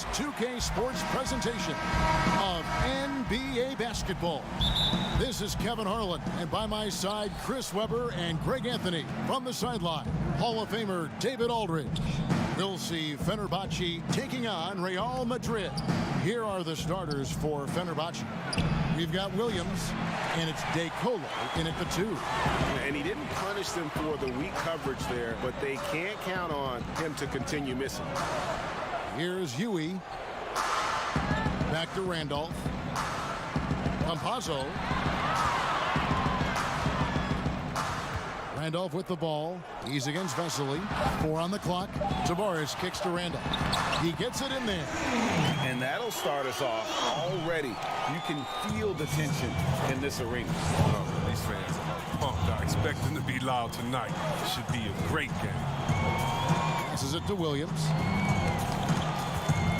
this 2K Sports presentation of NBA basketball. This is Kevin Harlan, and by my side, Chris Webber and Greg Anthony. From the sideline, Hall of Famer David Aldridge. We'll see Fenerbahce taking on Real Madrid. Here are the starters for Fenerbahce. We've got Williams, and it's De Colo in at the 2. And he didn't punish them for the weak coverage there, but they can't count on him to continue missing. Here's Huey. Back to Randolph. Campazzo. Randolph with the ball. He's against Vesely. 4 on the clock. Tavares kicks to Randolph. He gets it in there. And that'll start us off already. You can feel the tension in this arena. Oh, these fans are pumped. I expect them to be loud tonight. It should be a great game. Passes it to Williams.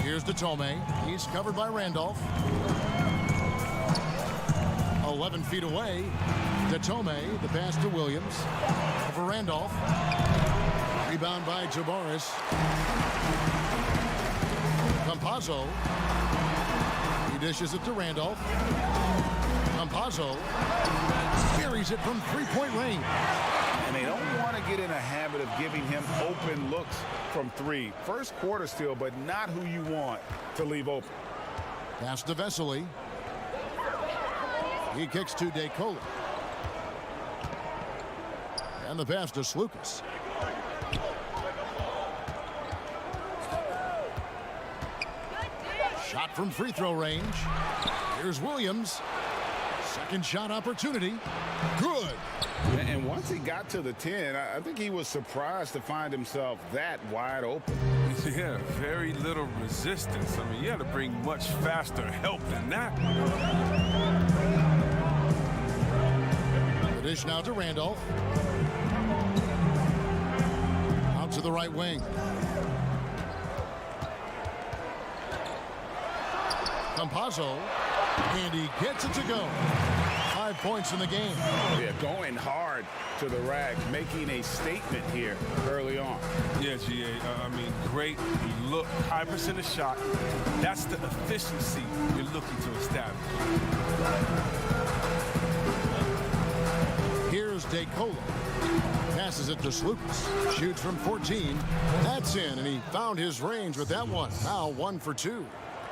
Here's to Tomei. He's covered by Randolph. 11 feet away. To Tomei. The pass to Williams. Over Randolph. Rebound by Tavares. Campazzo. He dishes it to Randolph. Campazzo buries it from three-point range. And they don't want to get in a habit of giving him open looks from 3. First quarter still, but not who you want to leave open. Pass to Vesely. He kicks to De Colo. And the pass to Slukas. Shot from free throw range. Here's Williams. Second shot opportunity. Good. And once he got to the 10, I think he was surprised to find himself that wide open. Yeah, very little resistance. I mean, you had to bring much faster help than that. The dish now to Randolph. Out to the right wing. Campazzo, and he gets it to go. 5 points in the game. Yeah, going hard to the rack, making a statement here early on. Yeah, GA, I mean, great look, high percentage shot. That's the efficiency you're looking to establish. Here's De Colo. Passes it to Slukas. Shoots from 14. That's in, and he found his range with that one. Now 1 for 2.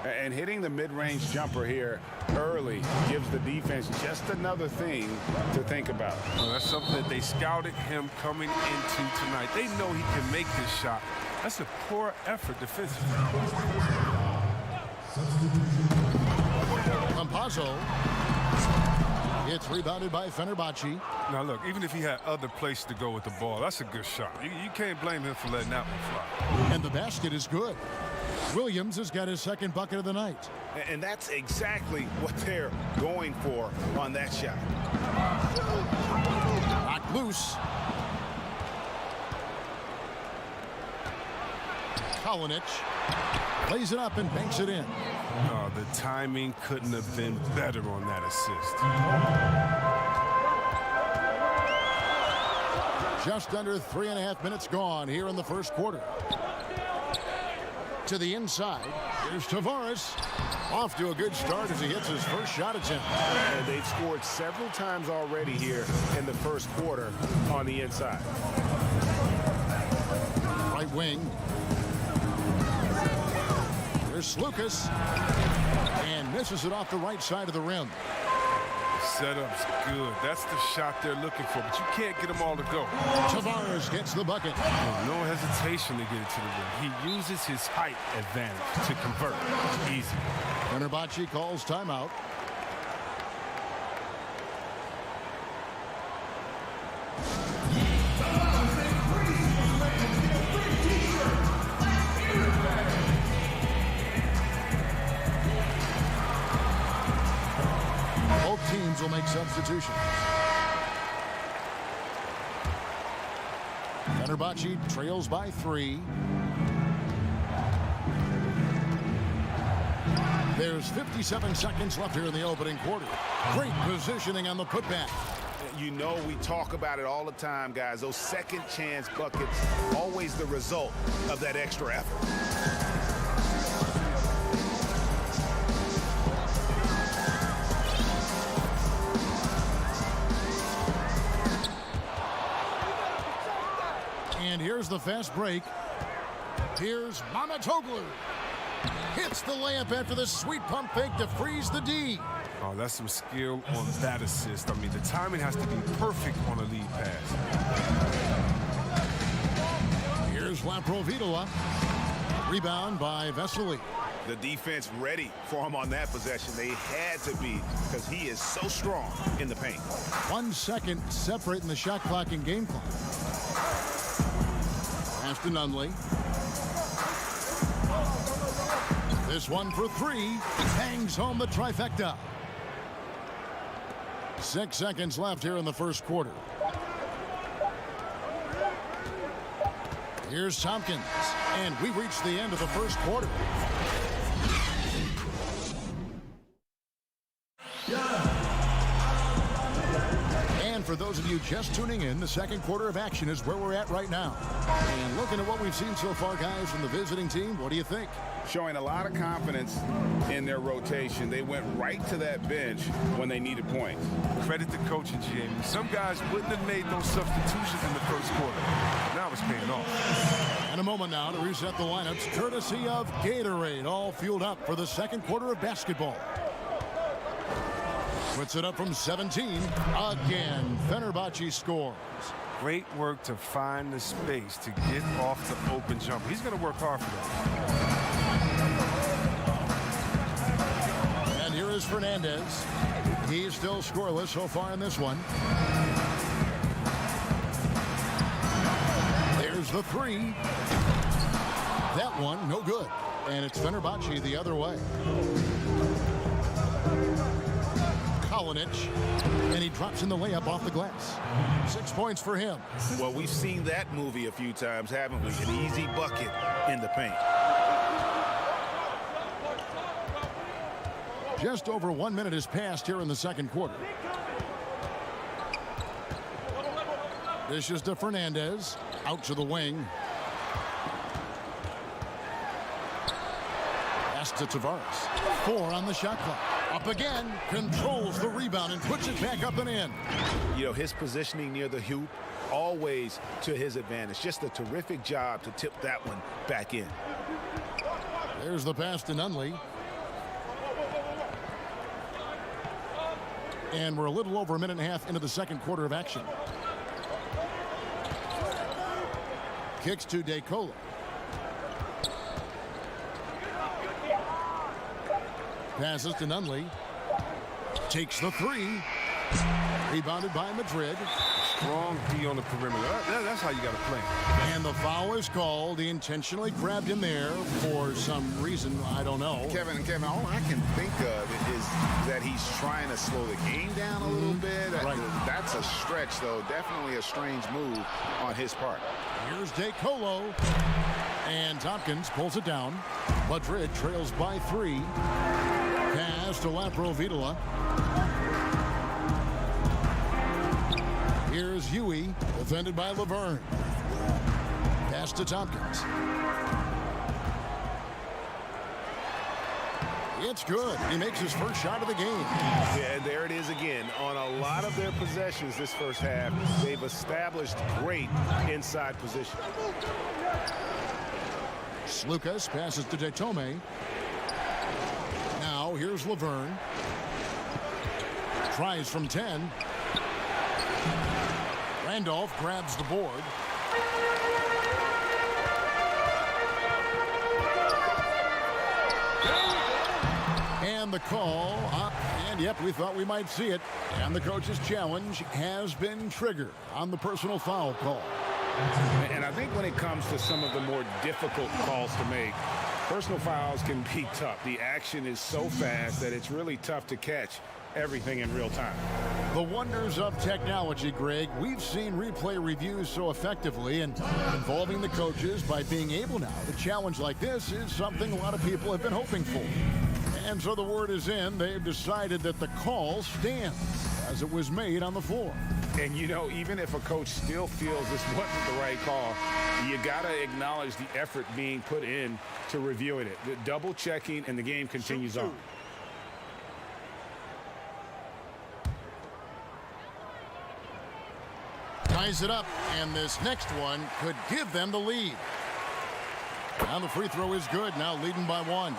And hitting the mid-range jumper here early gives the defense just another thing to think about. Well, that's something that they scouted him coming into tonight. They know he can make this shot. That's a poor effort defensively. Campazzo. It's rebounded by Fenerbahce. Now, look, even if he had other places to go with the ball, that's a good shot. You can't blame him for letting that one fly. And the basket is good. Williams has got his second bucket of the night. And that's exactly what they're going for on that shot. Knocked loose. Kalinic lays it up and banks it in. Oh, the timing couldn't have been better on that assist. Just under 3.5 minutes gone here in the first quarter. To the inside. Here's Tavares. Off to a good start as he hits his first shot attempt. And they've scored several times already here in the first quarter on the inside. Right wing. Here's Slukas. And misses it off the right side of the rim. Setup's good. That's the shot they're looking for, but you can't get them all to go. Tavares gets the bucket. No hesitation to get it to the rim. He uses his height advantage to convert. It's easy. Fenerbahce calls timeout. Both teams will make substitutions. Fenerbahce trails by 3. There's 57 seconds left here in the opening quarter. Great positioning on the putback. You know, we talk about it all the time, guys. Those second chance buckets, always the result of that extra effort. There's the fast break. Here's Mamatoglu. Hits the layup after the sweet pump fake to freeze the D. Oh, that's some skill on that assist. I mean, the timing has to be perfect on a lead pass. Here's Laprovitola. Rebound by Vesely. The defense ready for him on that possession. They had to be, because he is so strong in the paint. 1 second separating the shot clock and game clock. Pass to Nunley. This one for 3. Bangs home the trifecta. 6 seconds left here in the first quarter. Here's Tompkins. And we reach the end of the first quarter. And for those of you just tuning in, the second quarter of action is where we're at right now. And looking at what we've seen so far, guys, from the visiting team, what do you think? Showing a lot of confidence in their rotation. They went right to that bench when they needed points. Credit the coaching, Jamie. Some guys wouldn't have made those substitutions in the first quarter. Now it's paying off. And a moment now to reset the lineups, courtesy of Gatorade, all fueled up for the second quarter of basketball. Puts it up from 17. Again, Fenerbahce scores. Great work to find the space to get off the open jumper. He's going to work hard for that. And here is Fernandez. He's still scoreless so far in this one. There's the 3. That one, no good. And it's Fenerbahce the other way. And he drops in the layup off the glass. 6 points for him. Well, we've seen that movie a few times, haven't we? An easy bucket in the paint. Just over 1 minute has passed here in the second quarter. This is to Fernandez. Out to the wing. Pass to Tavares. 4 on the shot clock. Up again, controls the rebound and puts it back up and in. You know, his positioning near the hoop, always to his advantage. Just a terrific job to tip that one back in. There's the pass to Nunley. And we're a little over a minute and a half into the second quarter of action. Kicks to DeColo. Passes to Nunley. Takes the 3. Rebounded by Madrid. Strong D on the perimeter. That's how you got to play. And the foul is called. He intentionally grabbed him there for some reason. I don't know. Kevin, all I can think of is that he's trying to slow the game down a little bit. Right. That's a stretch, though. Definitely a strange move on his part. Here's DeColo. And Tompkins pulls it down. Madrid trails by 3. Pass to Laprovitola. Here's Huey, defended by Laverne. Pass to Tompkins. It's good. He makes his first shot of the game. Yeah, and there it is again. On a lot of their possessions this first half, they've established great inside position. Slukas passes to Detome. Now here's Laverne. Tries from 10. Randolph grabs the board. And the call up. And yep, we thought we might see it. And the coach's challenge has been triggered on the personal foul call. And I think when it comes to some of the more difficult calls to make, personal fouls can be tough. The action is so fast that it's really tough to catch everything in real time. The wonders of technology, Greg. We've seen replay reviews so effectively, and involving the coaches by being able now to challenge like this is something a lot of people have been hoping for. And so the word is in. They've decided that the call stands as it was made on the floor. And, you know, even if a coach still feels this wasn't the right call, you got to acknowledge the effort being put in to reviewing it. The double checking, and the game continues on. Ties it up, and this next one could give them the lead. Now the free throw is good, now leading by 1.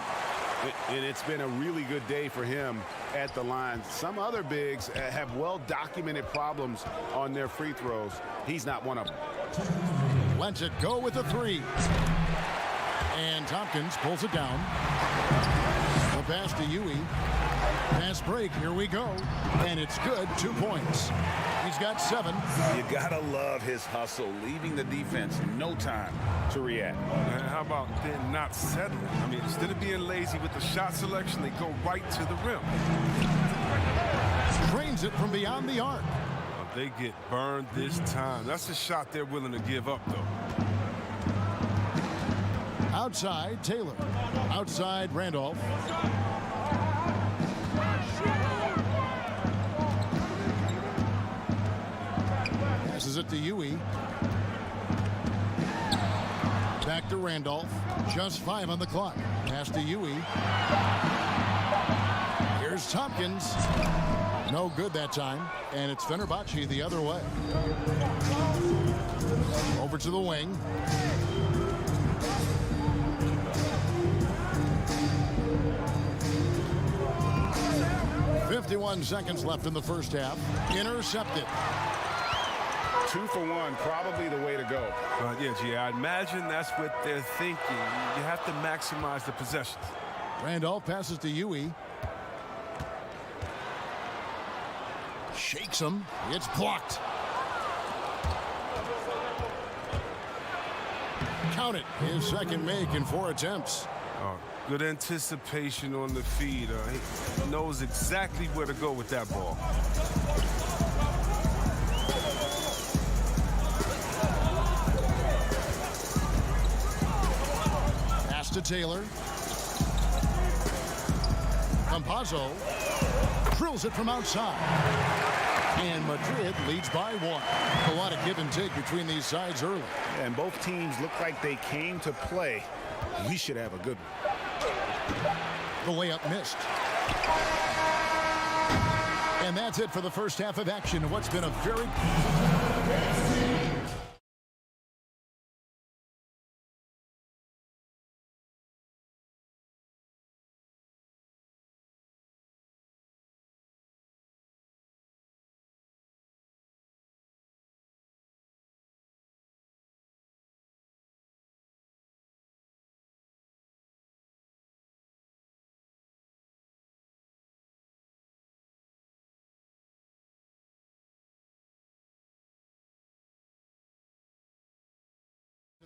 And it's been a really good day for him at the line. Some other bigs have well-documented problems on their free throws. He's not one of them. Lets it go with a 3. And Tompkins pulls it down. The pass to Huey. Pass break, here we go. And it's good, 2 points. He's got 7. You gotta love his hustle, leaving the defense no time to react. And how about then not settling? I mean, instead of being lazy with the shot selection, they go right to the rim. Drains it from beyond the arc. They get burned this time. That's a shot they're willing to give up, though. Outside, Taylor. Outside, Randolph. Passes it to Huey. Back to Randolph. Just 5 on the clock. Pass to Huey. Here's Tompkins. No good that time. And it's Fenerbahce the other way. Over to the wing. .51 seconds left in the first half. Intercepted. 2 for 1, probably the way to go. Yeah, G, I imagine that's what they're thinking. You have to maximize the possessions. Randolph passes to Huey. Shakes him. It's blocked. Count it. His second make in 4 attempts. Good anticipation on the feed. He knows exactly where to go with that ball. Pass to Taylor. Campazzo drills it from outside. And Madrid leads by 1. A lot of give and take between these sides early. And both teams look like they came to play. We should have a good one. The layup missed. And that's it for the first half of action. What's been a very...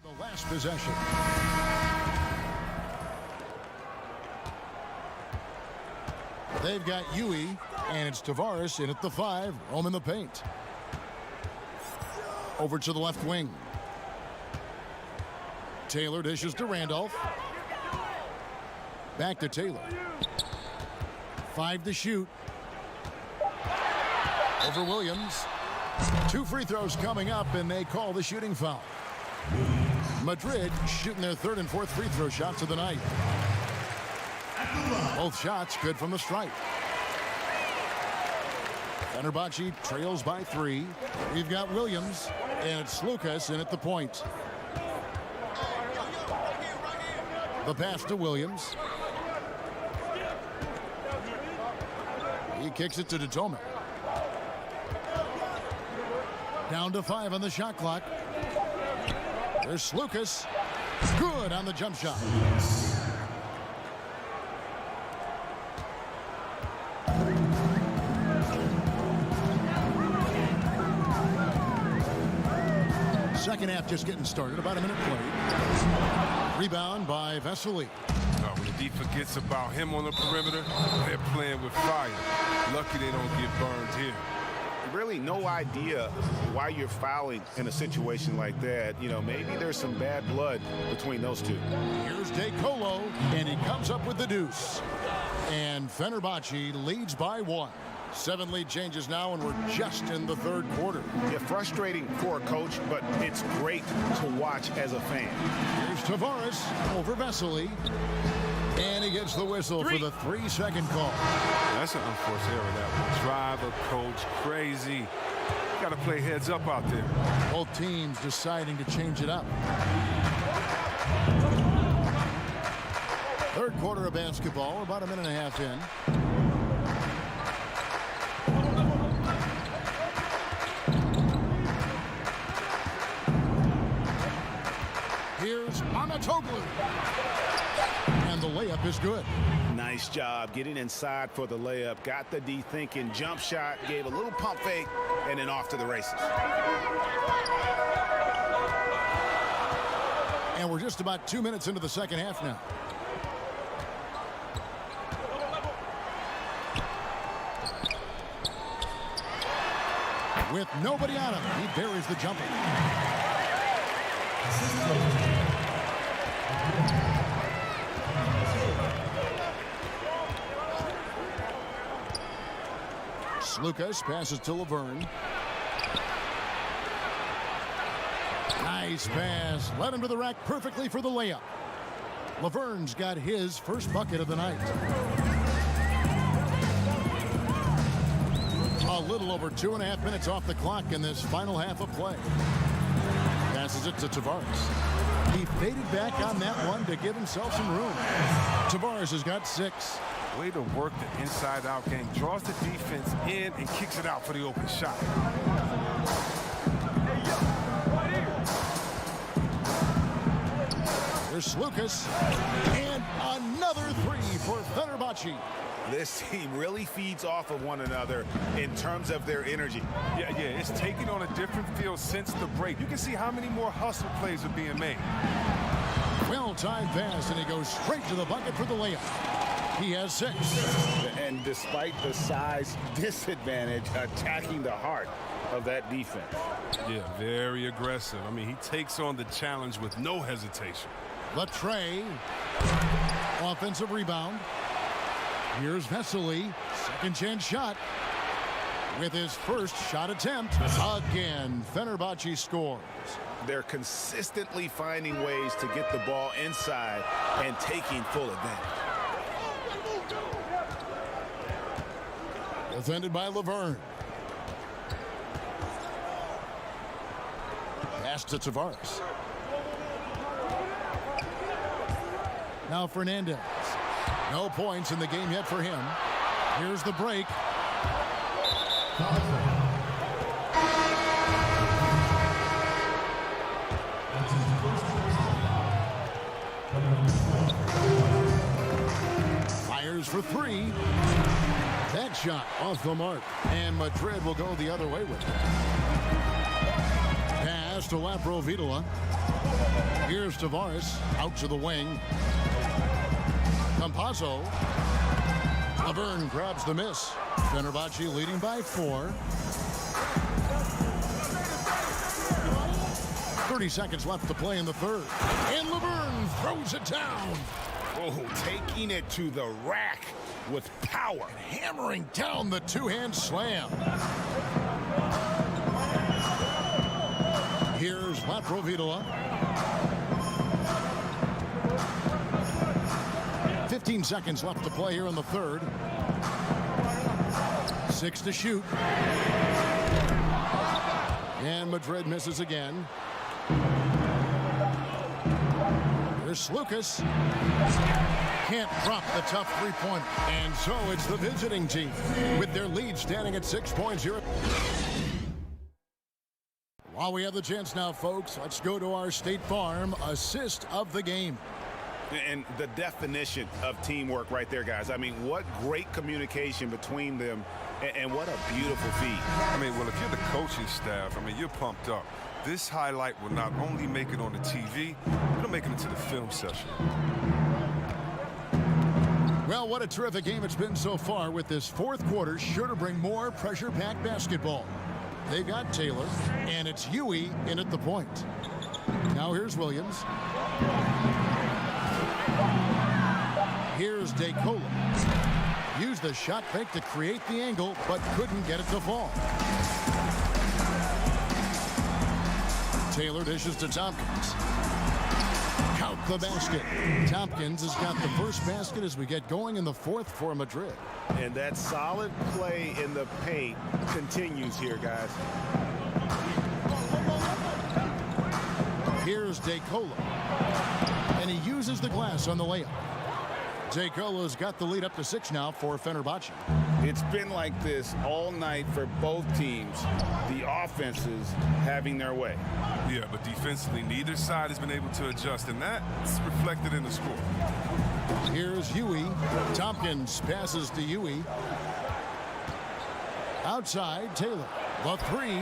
The last possession. They've got Huey, and it's Tavares in at the 5, home in the paint. Over to the left wing. Taylor dishes to Randolph. Back to Taylor. 5 to shoot. Over Williams. 2 free throws coming up, and they call the shooting foul. Madrid shooting their 3rd and 4th free throw shots of the night. Both shots good from the stripe. Fenerbahce trails by 3. We've got Williams, and it's Lucas in at the point. The pass to Williams. He kicks it to Detome. Down to 5 on the shot clock. There's Lucas. Good on the jump shot. Second half just getting started. About a minute played. Rebound by Vesely. When the defense forgets about him on the perimeter, they're playing with fire. Lucky they don't get burned here. Really no idea why you're fouling in a situation like that. You know, maybe there's some bad blood between those two. Here's DeColo, and he comes up with the deuce. And Fenerbahce leads by 1. 7 lead changes now, and we're just in the 3rd quarter. Yeah, frustrating for a coach, but it's great to watch as a fan. Here's Tavares over Vesely. And he gets the whistle for the 3-second call. That's an unforced error, that will drive a coach crazy. Got to play heads up out there. Both teams deciding to change it up. Third quarter of basketball, about a minute and a half in. Here's Anatoglu. And the layup is good. Nice job getting inside for the layup. Got the D thinking. Jump shot. Gave a little pump fake. And then off to the races. And we're just about 2 minutes into the second half now. With nobody on him, he buries the jumper. Lucas passes to Laverne. Nice pass. Led him to the rack perfectly for the layup. Laverne's got his first bucket of the night. A little over 2.5 minutes off the clock in this final half of play. Passes it to Tavares. He faded back on that one to give himself some room. Tavares has got 6. Way to work the inside-out game. Draws the defense in and kicks it out for the open shot. There's Lucas. And another 3 for Fenerbahce. This team really feeds off of one another in terms of their energy. Yeah, it's taking on a different feel since the break. You can see how many more hustle plays are being made. Well-timed pass, and he goes straight to the bucket for the layup. He has 6. And despite the size disadvantage, attacking the heart of that defense. Yeah, very aggressive. I mean, he takes on the challenge with no hesitation. Latre. Offensive rebound. Here's Vesely. Second chance shot. With his first shot attempt. Again, Fenerbahce scores. They're consistently finding ways to get the ball inside and taking full advantage. Defended by Laverne. Pass to Tavares. Now Fernandez. No points in the game yet for him. Here's the break. Fires for 3. That shot off the mark. And Madrid will go the other way with it. Pass to Laprovitola. Here's Tavares out to the wing. Campazzo. Laverne grabs the miss. Fenerbahce leading by 4. 30 seconds left to play in the third. And Laverne throws it down. Oh, taking it to the rack with power. Hammering down the two-hand slam. Here's Laprovitola. 15 seconds left to play here in the third. 6 to shoot. And Madrid misses again. Here's Lucas. Can't drop the tough three-pointer. And so it's the visiting team with their lead standing at 6.0. While we have the chance now, folks, let's go to our State Farm assist of the game. And the definition of teamwork right there, guys. I mean, what great communication between them, and what a beautiful feat. I mean, well, if you're the coaching staff, I mean, you're pumped up. This highlight will not only make it on the TV, it'll make it into the film session. Well, what a terrific game it's been so far, with this fourth quarter sure to bring more pressure-packed basketball. They've got Taylor, and it's Huey in at the point. Now here's Williams. Here's DeCola. Used the shot fake to create the angle, but couldn't get it to fall. Taylor dishes to Tompkins. Count the basket. Tompkins has got the first basket as we get going in the fourth for Madrid. And that solid play in the paint continues here, guys. Here's DeColo. And he uses the glass on the layup. DeColo's got the lead up to 6 now for Fenerbahce. It's been like this all night for both teams. The offenses having their way. Yeah, but defensively, neither side has been able to adjust, and that's reflected in the score. Here's Huey. Tompkins passes to Huey. Outside, Taylor. The three.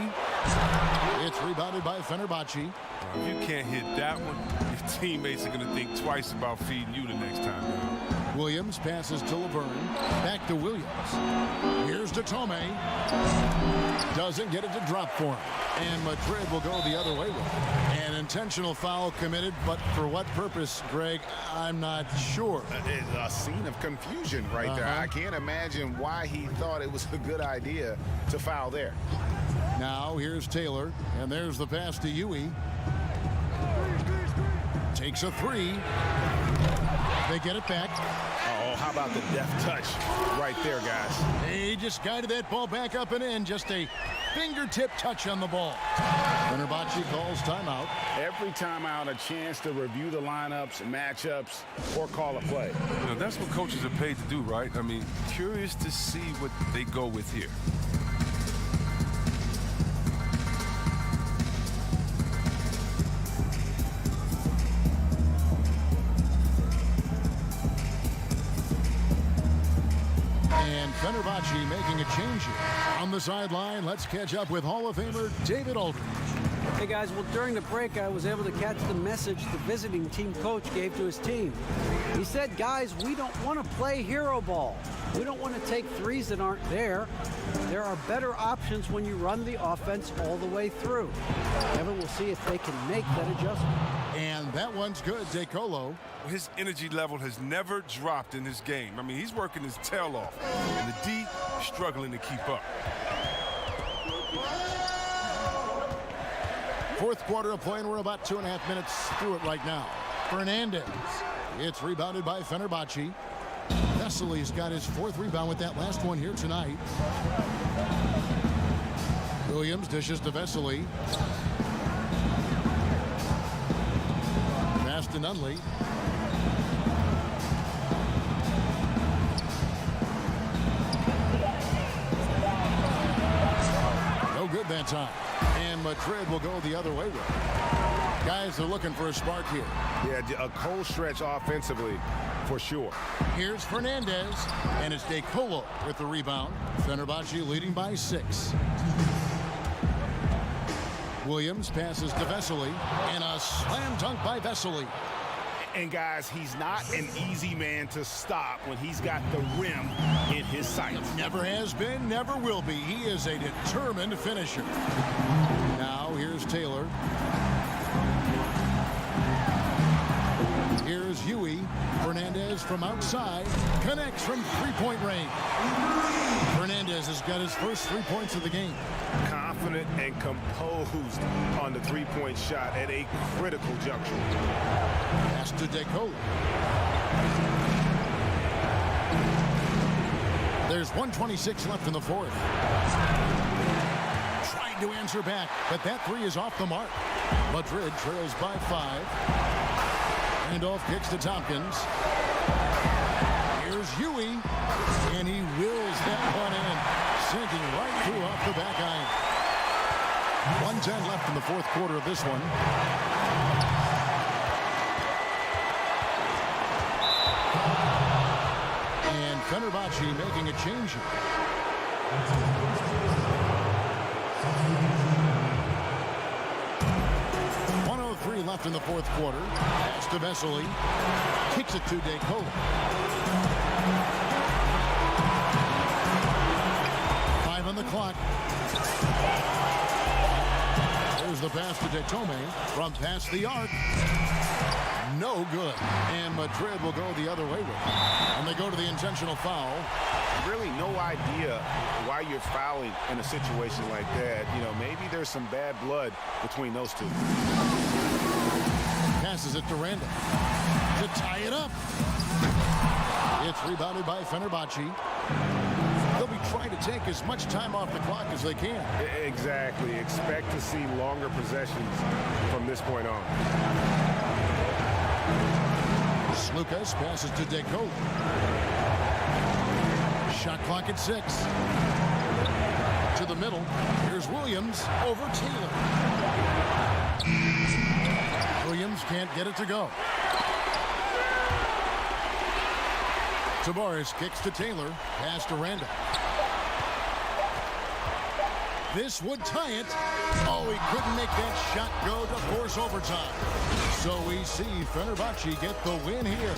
It's rebounded by Fenerbahce. If you can't hit that one, your teammates are going to think twice about feeding you the next time, man. Williams passes to Laverne. Back to Williams. Here's to Tome. Doesn't get it to drop for him. And Madrid will go the other way with it. An intentional foul committed, but for what purpose, Greg? I'm not sure. A scene of confusion right there. I can't imagine why he thought it was a good idea to foul there. Now here's Taylor, and there's the pass to Huey. Takes a three. They get it back. Oh, how about the deft touch right there, guys? He just guided that ball back up and in. Just a fingertip touch on the ball. Fenerbahce calls timeout. Every timeout, a chance to review the lineups, matchups, or call a play. You know, that's what coaches are paid to do, right? I mean, curious to see what they go with here. Fenerbahce making a change here. On the sideline, let's catch up with Hall of Famer David Aldridge. Hey guys, well during the break I was able to catch the message the visiting team coach gave to his team. He said, guys, we don't want to play hero ball. We don't want to take threes that aren't there. There are better options when you run the offense all the way through. Evan will see if they can make that adjustment. And that one's good, DeColo. His energy level has never dropped in this game. I mean, he's working his tail off, and the D struggling to keep up. Fourth quarter of play, and we're about 2.5 minutes through it right now. Fernandez. It's rebounded by Fenerbahce. Vesely's got his fourth rebound with that last one here tonight. Williams dishes to Vesely. Pass to Nunley. No good that time. And Madrid will go the other way with it. Guys are looking for a spark here. Yeah, a cold stretch offensively for sure. Here's Fernandez, and it's DeColo with the rebound. Fenerbahce leading by 6. Williams passes to Vesely, and a slam dunk by Vesely. And guys, he's not an easy man to stop when he's got the rim in his sights. Never has been, never will be. He is a determined finisher. Now here's Taylor. Here's Huey. Fernandez from outside connects from three-point range. Fernandez has got his first 3 points of the game. Confident and composed on the three-point shot at a critical juncture. Pass to DeColo. There's 1:26 left in the fourth. Trying to answer back, but that three is off the mark. Madrid trails by 5. Handoff kicks to Tompkins. Here's Huey, and he wills that one in, sinking right through off the back iron. 1:10 left in the fourth quarter of this one. And Fenerbahce making a change here. Left in the fourth quarter. Pass to Vesely. Kicks it to DeColo. 5 on the clock. There's the pass to Detome from past the arc. No good. And Madrid will go the other way with it. And they go to the intentional foul. Really no idea why you're fouling in a situation like that. You know, maybe there's some bad blood between those two. passes it to Randall to tie it up. It's rebounded by Fenerbahce. They'll be trying to take as much time off the clock as they can. Exactly. Expect to see longer possessions from this point on. Slukas passes to Deco. Shot clock at 6. To the middle. Here's Williams over Taylor. Williams can't get it to go. Tavares kicks to Taylor. Pass to Randall. This would tie it. Oh, he couldn't make that shot go to force overtime. So we see Fenerbahce get the win here.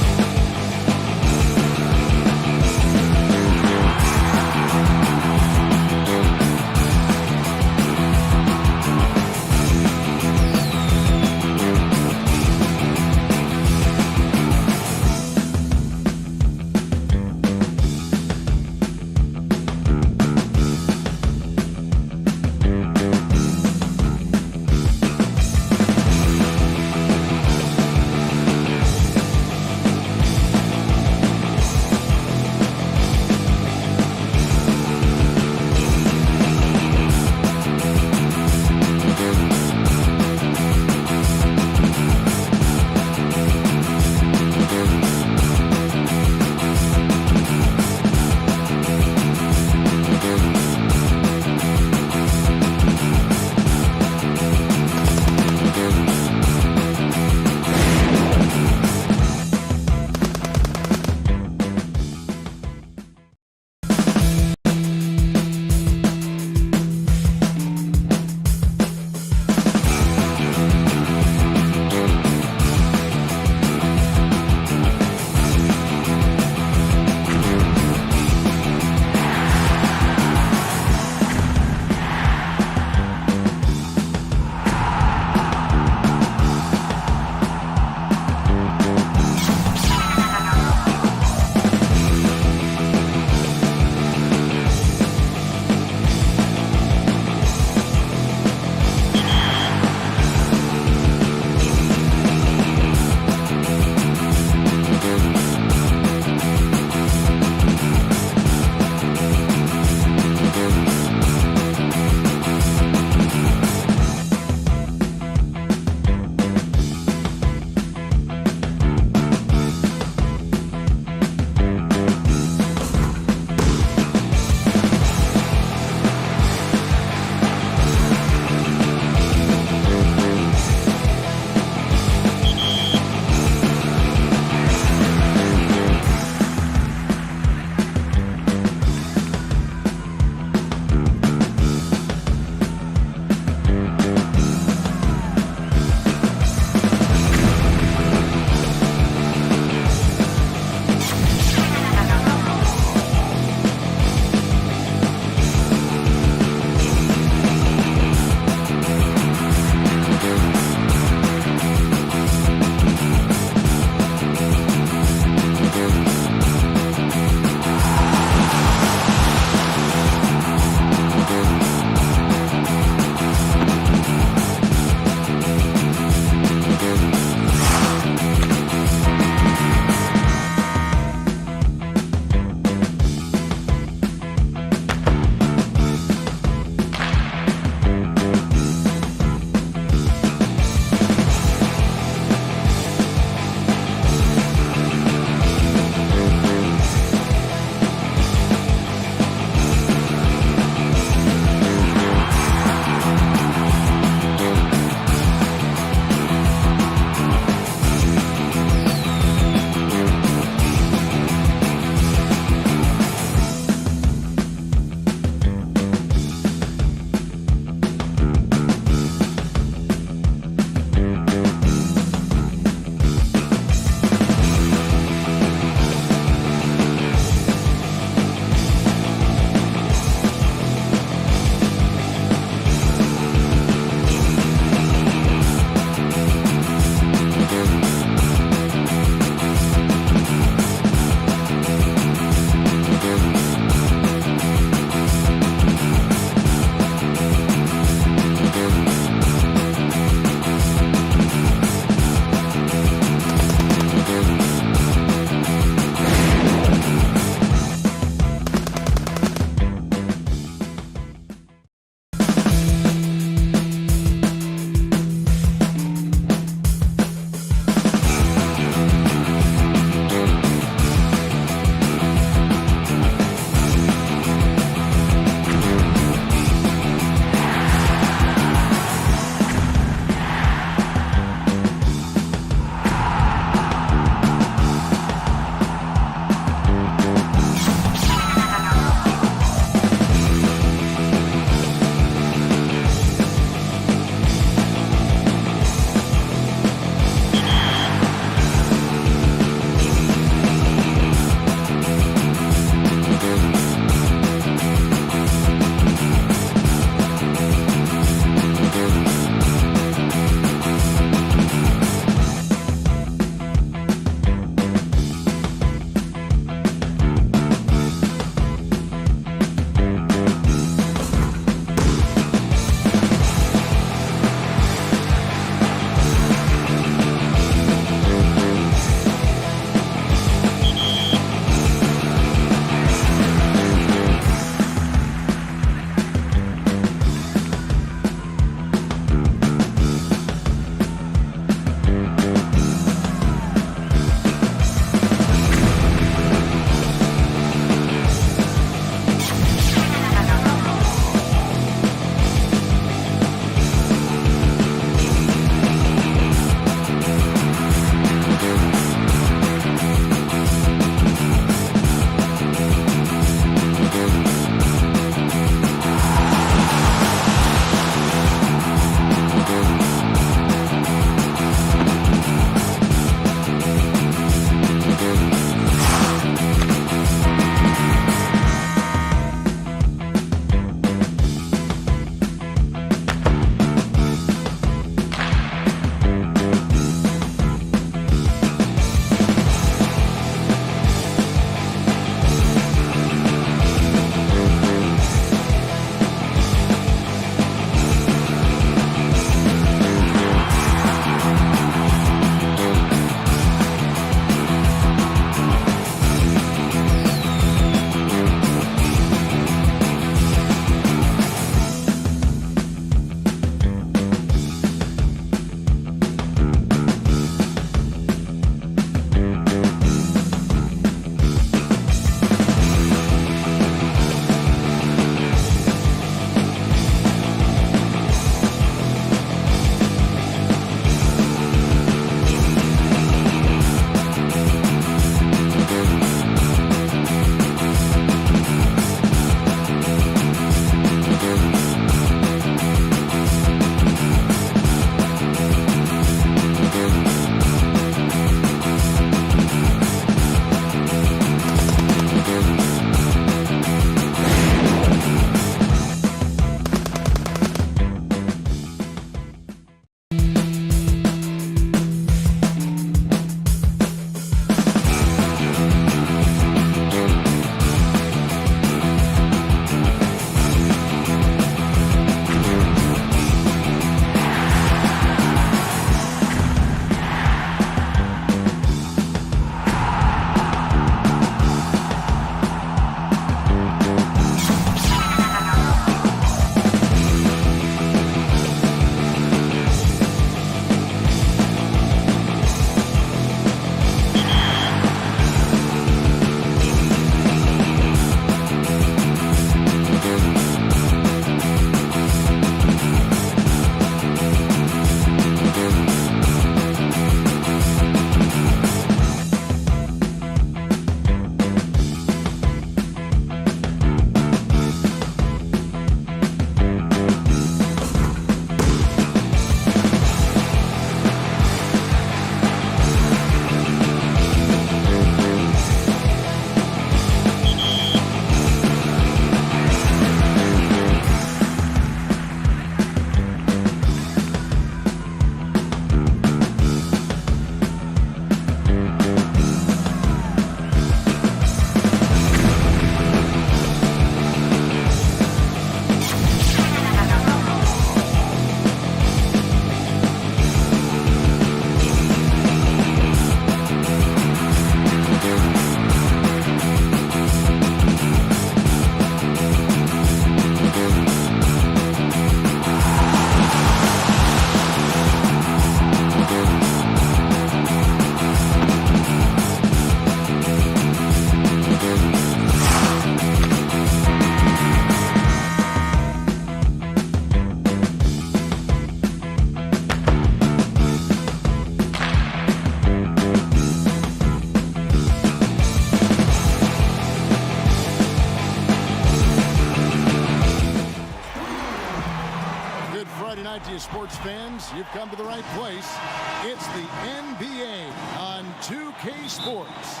you've come to the right place. It's the NBA on 2K Sports.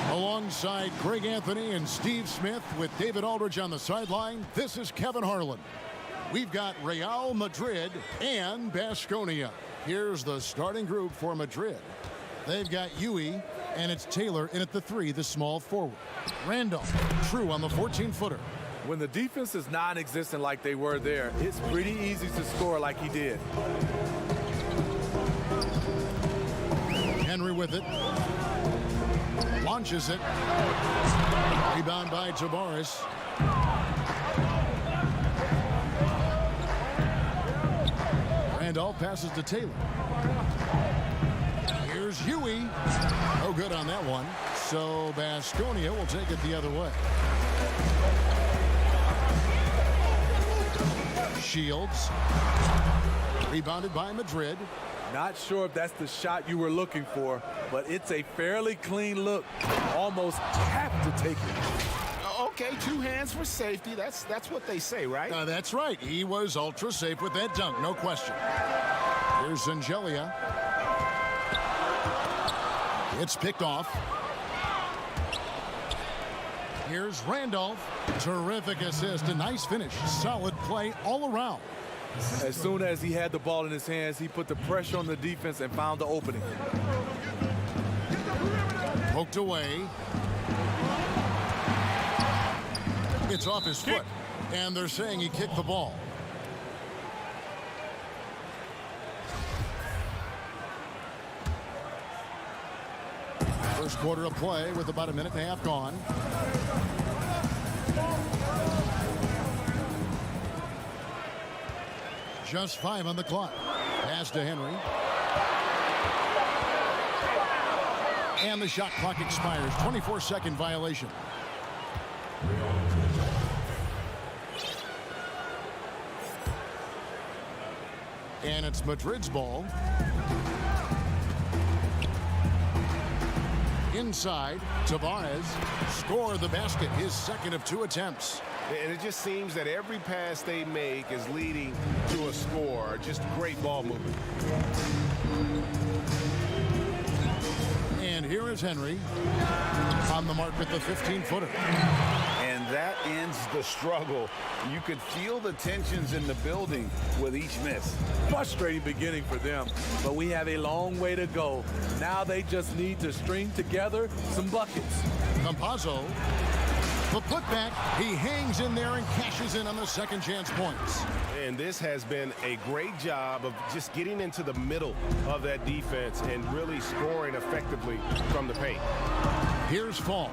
Alongside Greg Anthony and Steve Smith with David Aldridge on the sideline, this is Kevin Harlan. We've got Real Madrid and Baskonia. Here's the starting group for Madrid. They've got Yui, and it's Taylor in at the 3, the small forward. Randolph, true on the 14-footer. When the defense is non-existent like they were there, it's pretty easy to score like he did. Henry with it. Launches it. Rebound by Tavares. Randolph passes to Taylor. Here's Huey. No good on that one. So Baskonia will take it the other way. Shields. Rebounded by Madrid. Not sure if that's the shot you were looking for, but it's a fairly clean look. Almost have to take it. Okay, 2 hands for safety. That's what they say, right? That's right. He was ultra safe with that dunk, no question. Here's Zangelia. It's picked off. Here's Randolph. Terrific assist. A nice finish. Solid play all around. As soon as he had the ball in his hands, he put the pressure on the defense and found the opening. Poked away. It's off his foot. And they're saying he kicked the ball. First quarter of play with about a minute and a half gone. Just 5 on the clock. Pass to Henry. And the shot clock expires. 24-second violation. And it's Madrid's ball. Inside, Tavares scored the basket, his second of 2 attempts. And it just seems that every pass they make is leading to a score. Just great ball movement. And here is Henry on the mark with the 15-footer. And that ends the struggle. You could feel the tensions in the building with each miss. Frustrating beginning for them, but we have a long way to go. Now they just need to string together some buckets. Campazzo, the putback, he hangs in there and cashes in on the second chance points. And this has been a great job of just getting into the middle of that defense and really scoring effectively from the paint. Here's Fall.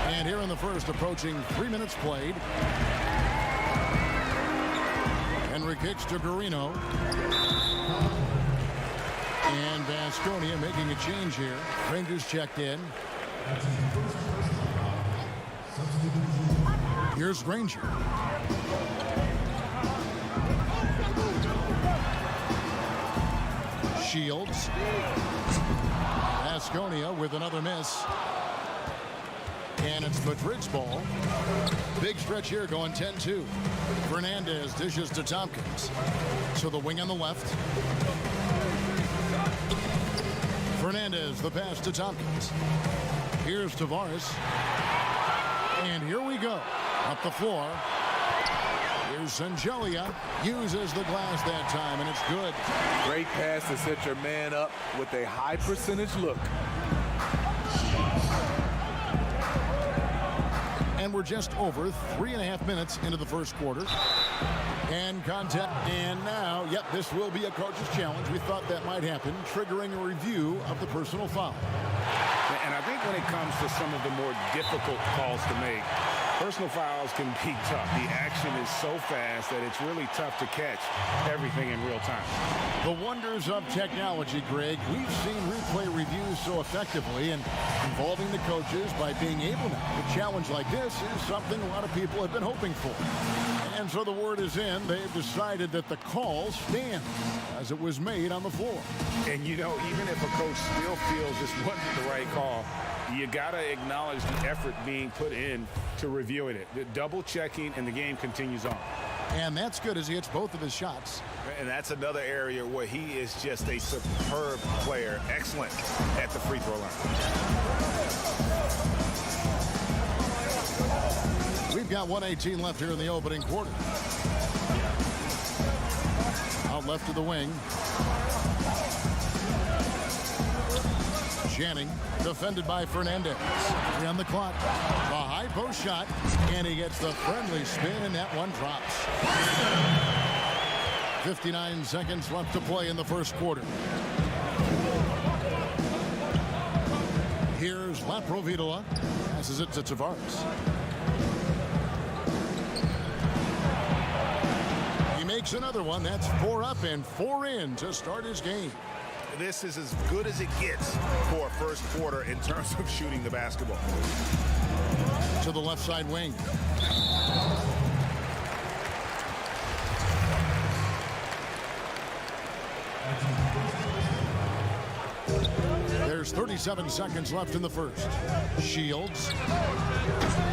And here in the first, approaching 3 minutes played. Henry kicks to Guarino. And Baskonia making a change here. Rangers checked in. Here's Granger. Shields. Baskonia with another miss. And it's Madrid's ball. Big stretch here going 10-2. Fernandez dishes to Tompkins. To the wing on the left. Fernandez, the pass to Tompkins. Here's Tavares. And here we go. Up the floor. Here's Zangelia. Uses the glass that time, and it's good. Great pass to set your man up with a high percentage look. And we're just over 3.5 minutes into the first quarter. And contact. And now, yep, this will be a coach's challenge. We thought that might happen, triggering a review of the personal foul. And I think when it comes to some of the more difficult calls to make, personal fouls can be tough. The action is so fast that it's really tough to catch everything in real time. The wonders of technology, Greg. We've seen replay reviews so effectively, and involving the coaches by being able now. A challenge like this is something a lot of people have been hoping for. And so the word is in. They've decided that the call stands as it was made on the floor. And, you know, even if a coach still feels this wasn't the right call, you got to acknowledge the effort being put in to reviewing it. The double checking, and the game continues on. And that's good as he hits both of his shots. And that's another area where he is just a superb player. Excellent at the free throw line. We've got 1:18 left here in the opening quarter. Out left to the wing. Channing, defended by Fernandez. 3 on the clock. A high post shot, and he gets the friendly spin, and that one drops. 59 seconds left to play in the first quarter. Here's Laprovitola. Passes it to Tavares. He makes another one. That's 4 up and 4 in to start his game. This is as good as it gets for a first quarter in terms of shooting the basketball. To the left side wing. There's 37 seconds left in the first. Shields.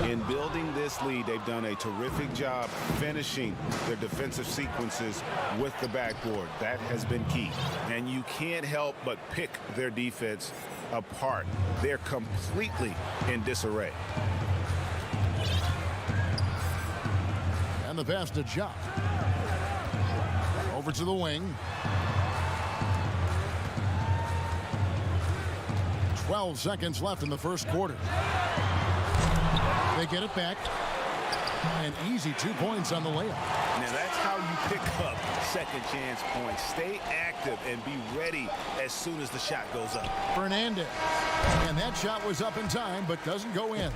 In building this lead, they've done a terrific job finishing their defensive sequences with the backboard. That has been key. And you can't help but pick their defense apart. They're completely in disarray. And the pass to Jock. Over to the wing. 12 seconds left in the first quarter. They get it back. An easy 2 points on the layup. Now that's how you pick up second chance points. Stay active and be ready as soon as the shot goes up. Fernandez. And that shot was up in time, but doesn't go in.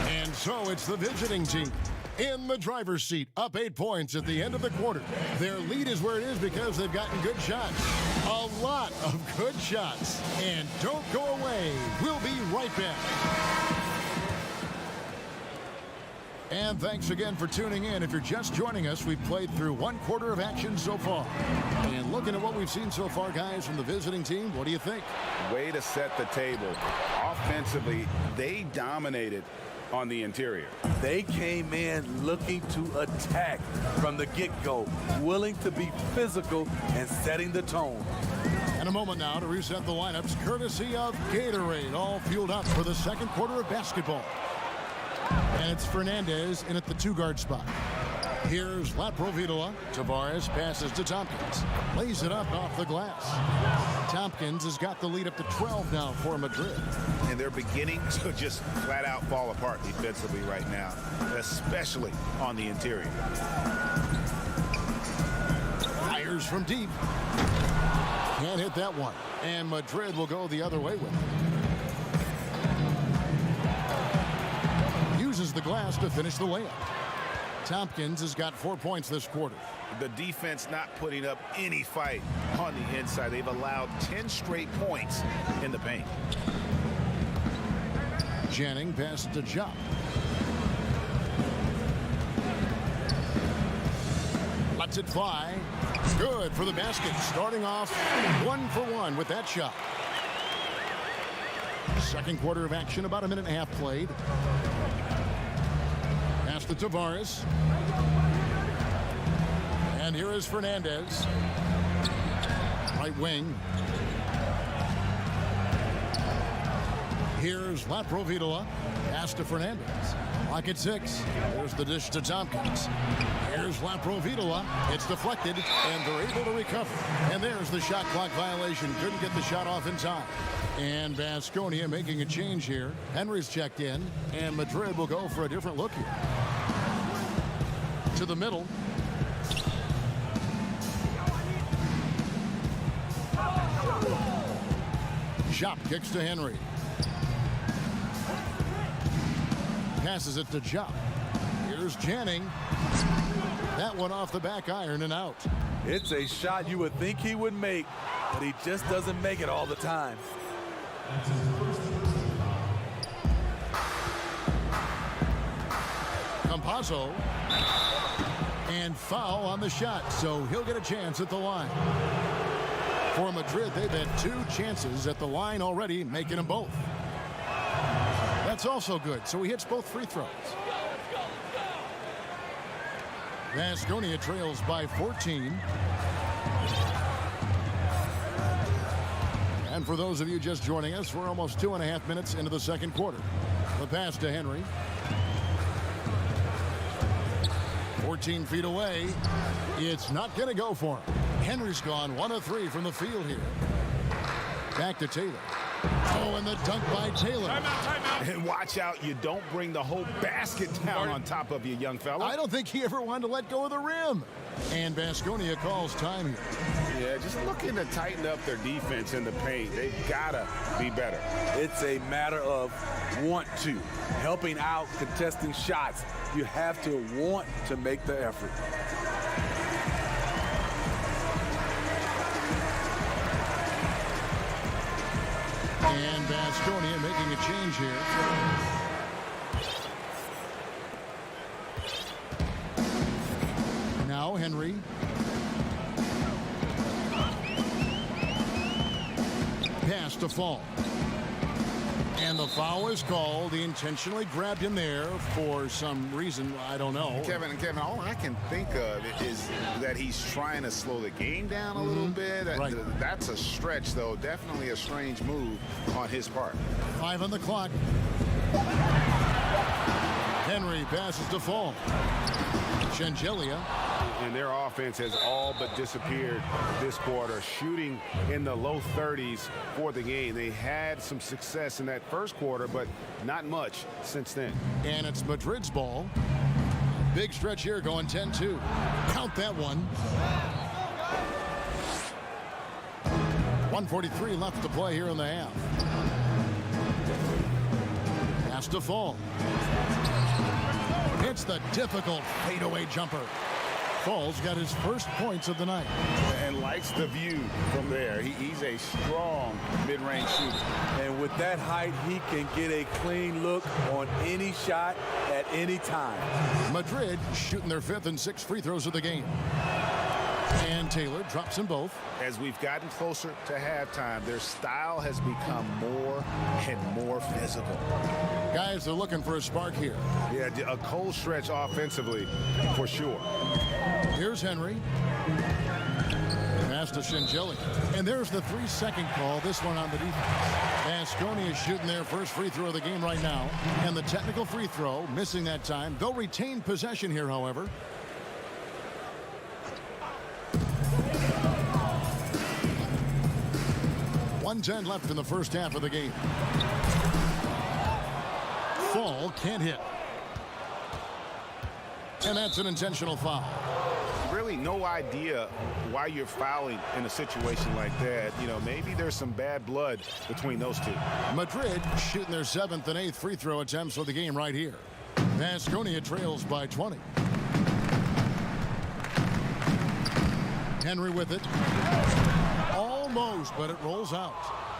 And so it's the visiting team in the driver's seat, up 8 points at the end of the quarter. Their lead is where it is because they've gotten good shots. A lot of good shots. And don't go away. We'll be right back. And thanks again for tuning in. If you're just joining us, we've played through 1 quarter of action so far. And looking at what we've seen so far, guys, from the visiting team, what do you think? Way to set the table. Offensively, they dominated on the interior. They came in looking to attack from the get-go, willing to be physical and setting the tone. And a moment now to reset the lineups, courtesy of Gatorade, all fueled up for the second quarter of basketball. And it's Fernandez in at the 2-guard spot. Here's Laprovitola. Tavares passes to Tompkins. Lays it up off the glass. Tompkins has got the lead up to 12 now for Madrid. And they're beginning to just flat out fall apart defensively right now, especially on the interior. Fires from deep. Can't hit that one. And Madrid will go the other way with it. Uses the glass to finish the layup. Tompkins has got 4 points this quarter. The defense not putting up any fight on the inside. They've allowed 10 straight points in the paint. Channing passes to Jock. Lets it fly. Good for the basket. Starting off 1 for 1 with that shot. Second quarter of action, about a minute and a half played. Pass to Tavares. And here is Fernandez. Right wing. Here's Laprovitola. Pass to Fernandez. Lock at 6. Here's the dish to Tompkins. Here's Laprovitola. It's deflected, and they're able to recover. And there's the shot clock violation. Couldn't get the shot off in time. And Baskonia making a change here. Henry's checked in, and Madrid will go for a different look here. To the middle. Shop kicks to Henry. Passes it to Jock. Here's Channing. That one off the back iron and out. It's a shot you would think he would make, but he just doesn't make it all the time. Campazzo And foul on the shot, so he'll get a chance at the line. For Madrid, they've had 2 chances at the line already, making them both. That's also good, so he hits both free throws. Baskonia trails by 14. And for those of you just joining us, we're almost 2.5 minutes into the second quarter. The pass to Henry. 14 feet away. It's not going to go for him. Henry's gone 1 of 3 from the field here. Back to Taylor. Oh, and the dunk by Taylor. Timeout. And watch out, you don't bring the whole basket down on top of you, young fella. I don't think he ever wanted to let go of the rim. And Baskonia calls time here. Yeah, just looking to tighten up their defense in the paint. They've got to be better. It's a matter of want to. Helping out, contesting shots. You have to want to make the effort. And Baskonia making a change here. Now Henry. Pass to Fall. And the foul is called. He intentionally grabbed him there for some reason. I don't know. Kevin, all I can think of is that he's trying to slow the game down a little bit. Right. That's a stretch, though. Definitely a strange move on his part. 5 on the clock. Henry passes to Fall. Shengelia. And their offense has all but disappeared this quarter, shooting in the low 30s for the game. They had some success in that first quarter, but not much since then. And it's Madrid's ball. Big stretch here going 10-2. Count that one. 1:43 left to play here in the half. Has to Fall. It's the difficult fadeaway jumper. Fall's got his first points of the night. And likes the view from there. He's a strong mid-range shooter. And with that height, he can get a clean look on any shot at any time. Madrid shooting their 5th and 6th free throws of the game. And Taylor drops them both. As we've gotten closer to halftime, their style has become more and more physical. Guys, they're looking for a spark here. Yeah, a cold stretch offensively for sure. Here's Henry. Pass to Shengelia. And there's the 3-second call, this one on the defense. Baskonia is shooting their first free throw of the game right now. And the technical free throw, missing that time. They'll retain possession here, however. .110 left in the first half of the game. Fall can't hit. And that's an intentional foul. Really no idea why you're fouling in a situation like that. You know, maybe there's some bad blood between those two. Madrid shooting their 7th and 8th free throw attempts for the game right here. Baskonia trails by 20. Henry with it. Almost, but it rolls out.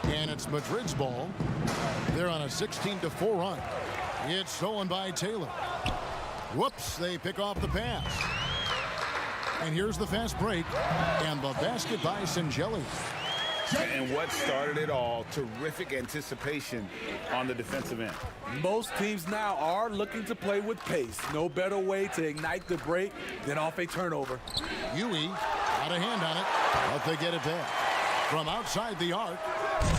And it's Madrid's ball. They're on a 16-4 run. It's stolen by Taylor. Whoops, they pick off the pass. And here's the fast break. And the basket by Shengelia. And what started it all, terrific anticipation on the defensive end. Most teams now are looking to play with pace. No better way to ignite the break than off a turnover. Huey got a hand on it, but they get it back. From outside the arc,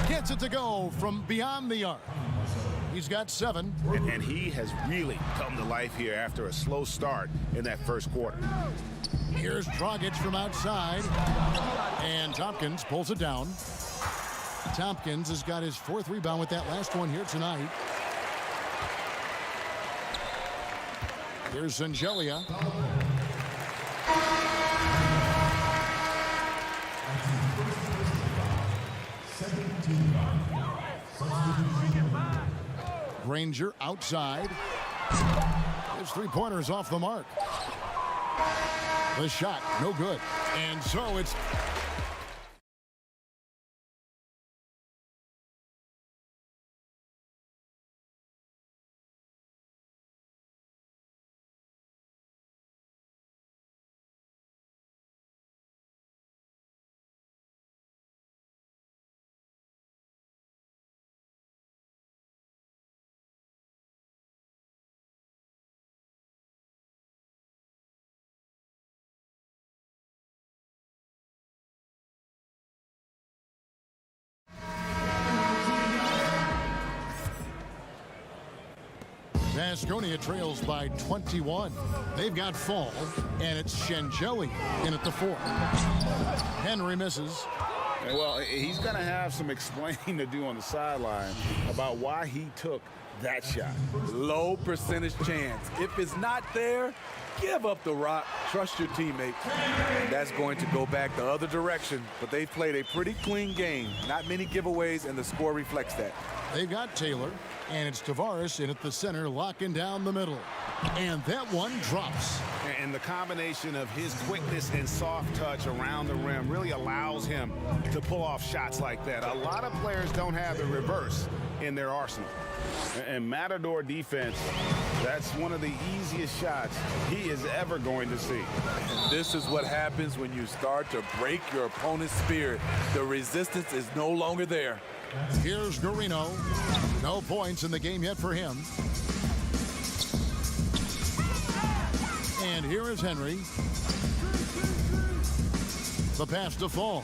gets it to go from beyond the arc. He's got 7. And he has really come to life here after a slow start in that first quarter. Here's Dragic from outside. And Tompkins pulls it down. Tompkins has got his 4th rebound with that last one here tonight. Here's Shengelia. Granger outside. His 3-pointers off the mark. The shot, no good. And so it's Vasconia trails by 21. They've got Fall, and it's Shengeli in at the 4. Henry misses. Well, he's going to have some explaining to do on the sideline about why he took that shot. Low percentage chance. If it's not there, give up the rock. Trust your teammate. And that's going to go back the other direction. But they've played a pretty clean game. Not many giveaways, and the score reflects that. They've got Taylor, and it's Tavares in at the center, locking down the middle. And that one drops. And the combination of his quickness and soft touch around the rim really allows him to pull off shots like that. A lot of players don't have the reverse in their arsenal. And Matador defense, that's one of the easiest shots he is ever going to see. And this is what happens when you start to break your opponent's spirit. The resistance is no longer there. Here's Guarino. No points in the game yet for him. And here is Henry. The pass to Fall.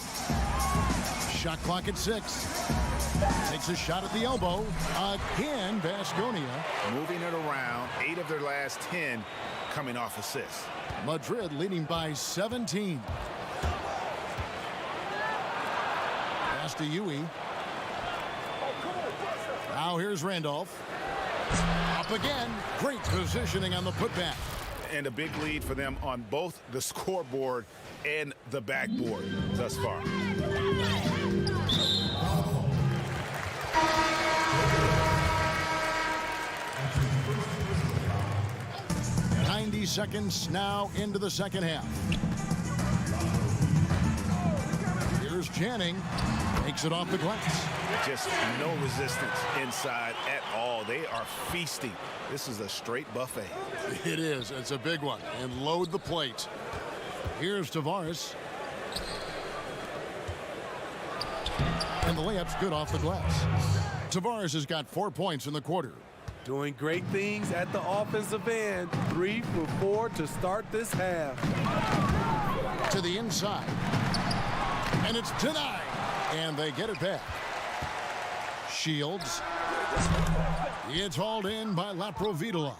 Shot clock at 6. Takes a shot at the elbow. Again, Vasconia. Moving it around, 8 of their last 10 coming off assists. Madrid leading by 17. Pass to Yui. Now here's Randolph. Up again. Great positioning on the putback. And a big lead for them on both the scoreboard and the backboard thus far. 90 seconds now into the second half. Here's Channing. Takes it off the glass. Just no resistance inside at all. They are feasting. This is a straight buffet. It is. It's a big one. And load the plate. Here's Tavares. And the layup's good off the glass. Tavares has got 4 points in the quarter. Doing great things at the offensive end. 3 for 4 to start this half. To the inside. And it's denied. And they get it back. Shields. It's hauled in by Laprovitola.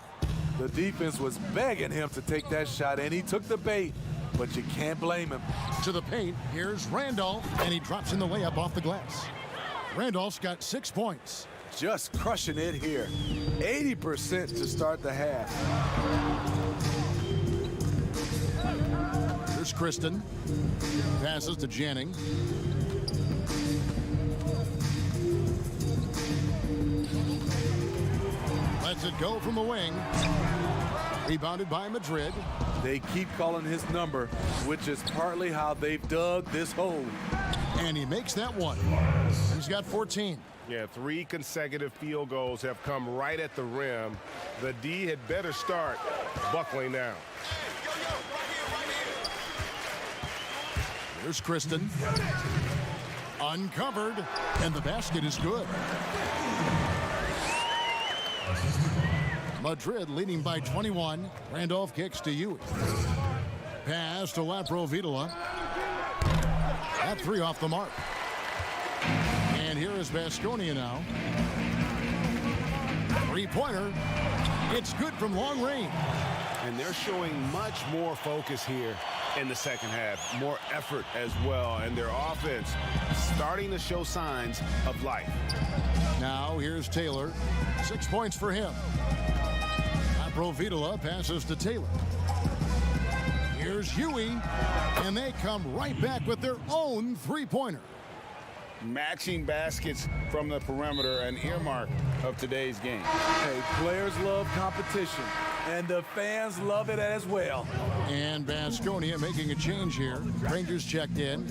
The defense was begging him to take that shot, and he took the bait. But you can't blame him. To the paint, here's Randolph, and he drops in the layup off the glass. Randolph's got 6 points. Just crushing it here. 80% to start the half. Here's Kristen. Passes to Janning. Lets it go from the wing. Rebounded by Madrid. They keep calling his number, which is partly how they've dug this hole. And he makes that one. He's got 14. Yeah, 3 consecutive field goals have come right at the rim. The D had better start buckling down. Here's Kristen. Uncovered, and the basket is good. Madrid leading by 21. Randolph kicks to Yui. Pass to Laprovitola. That 3 off the mark. And here is Vasconia now. 3-pointer. It's good from long range. And they're showing much more focus here in the second half. More effort as well. And their offense starting to show signs of life. Now here's Taylor. 6 points for him. Laprovitola passes to Taylor. Here's Yui. And they come right back with their own 3-pointer. Matching baskets from the perimeter, an earmark of today's game. Hey, players love competition, and the fans love it as well. And Vasconia making a change here. Rangers checked in.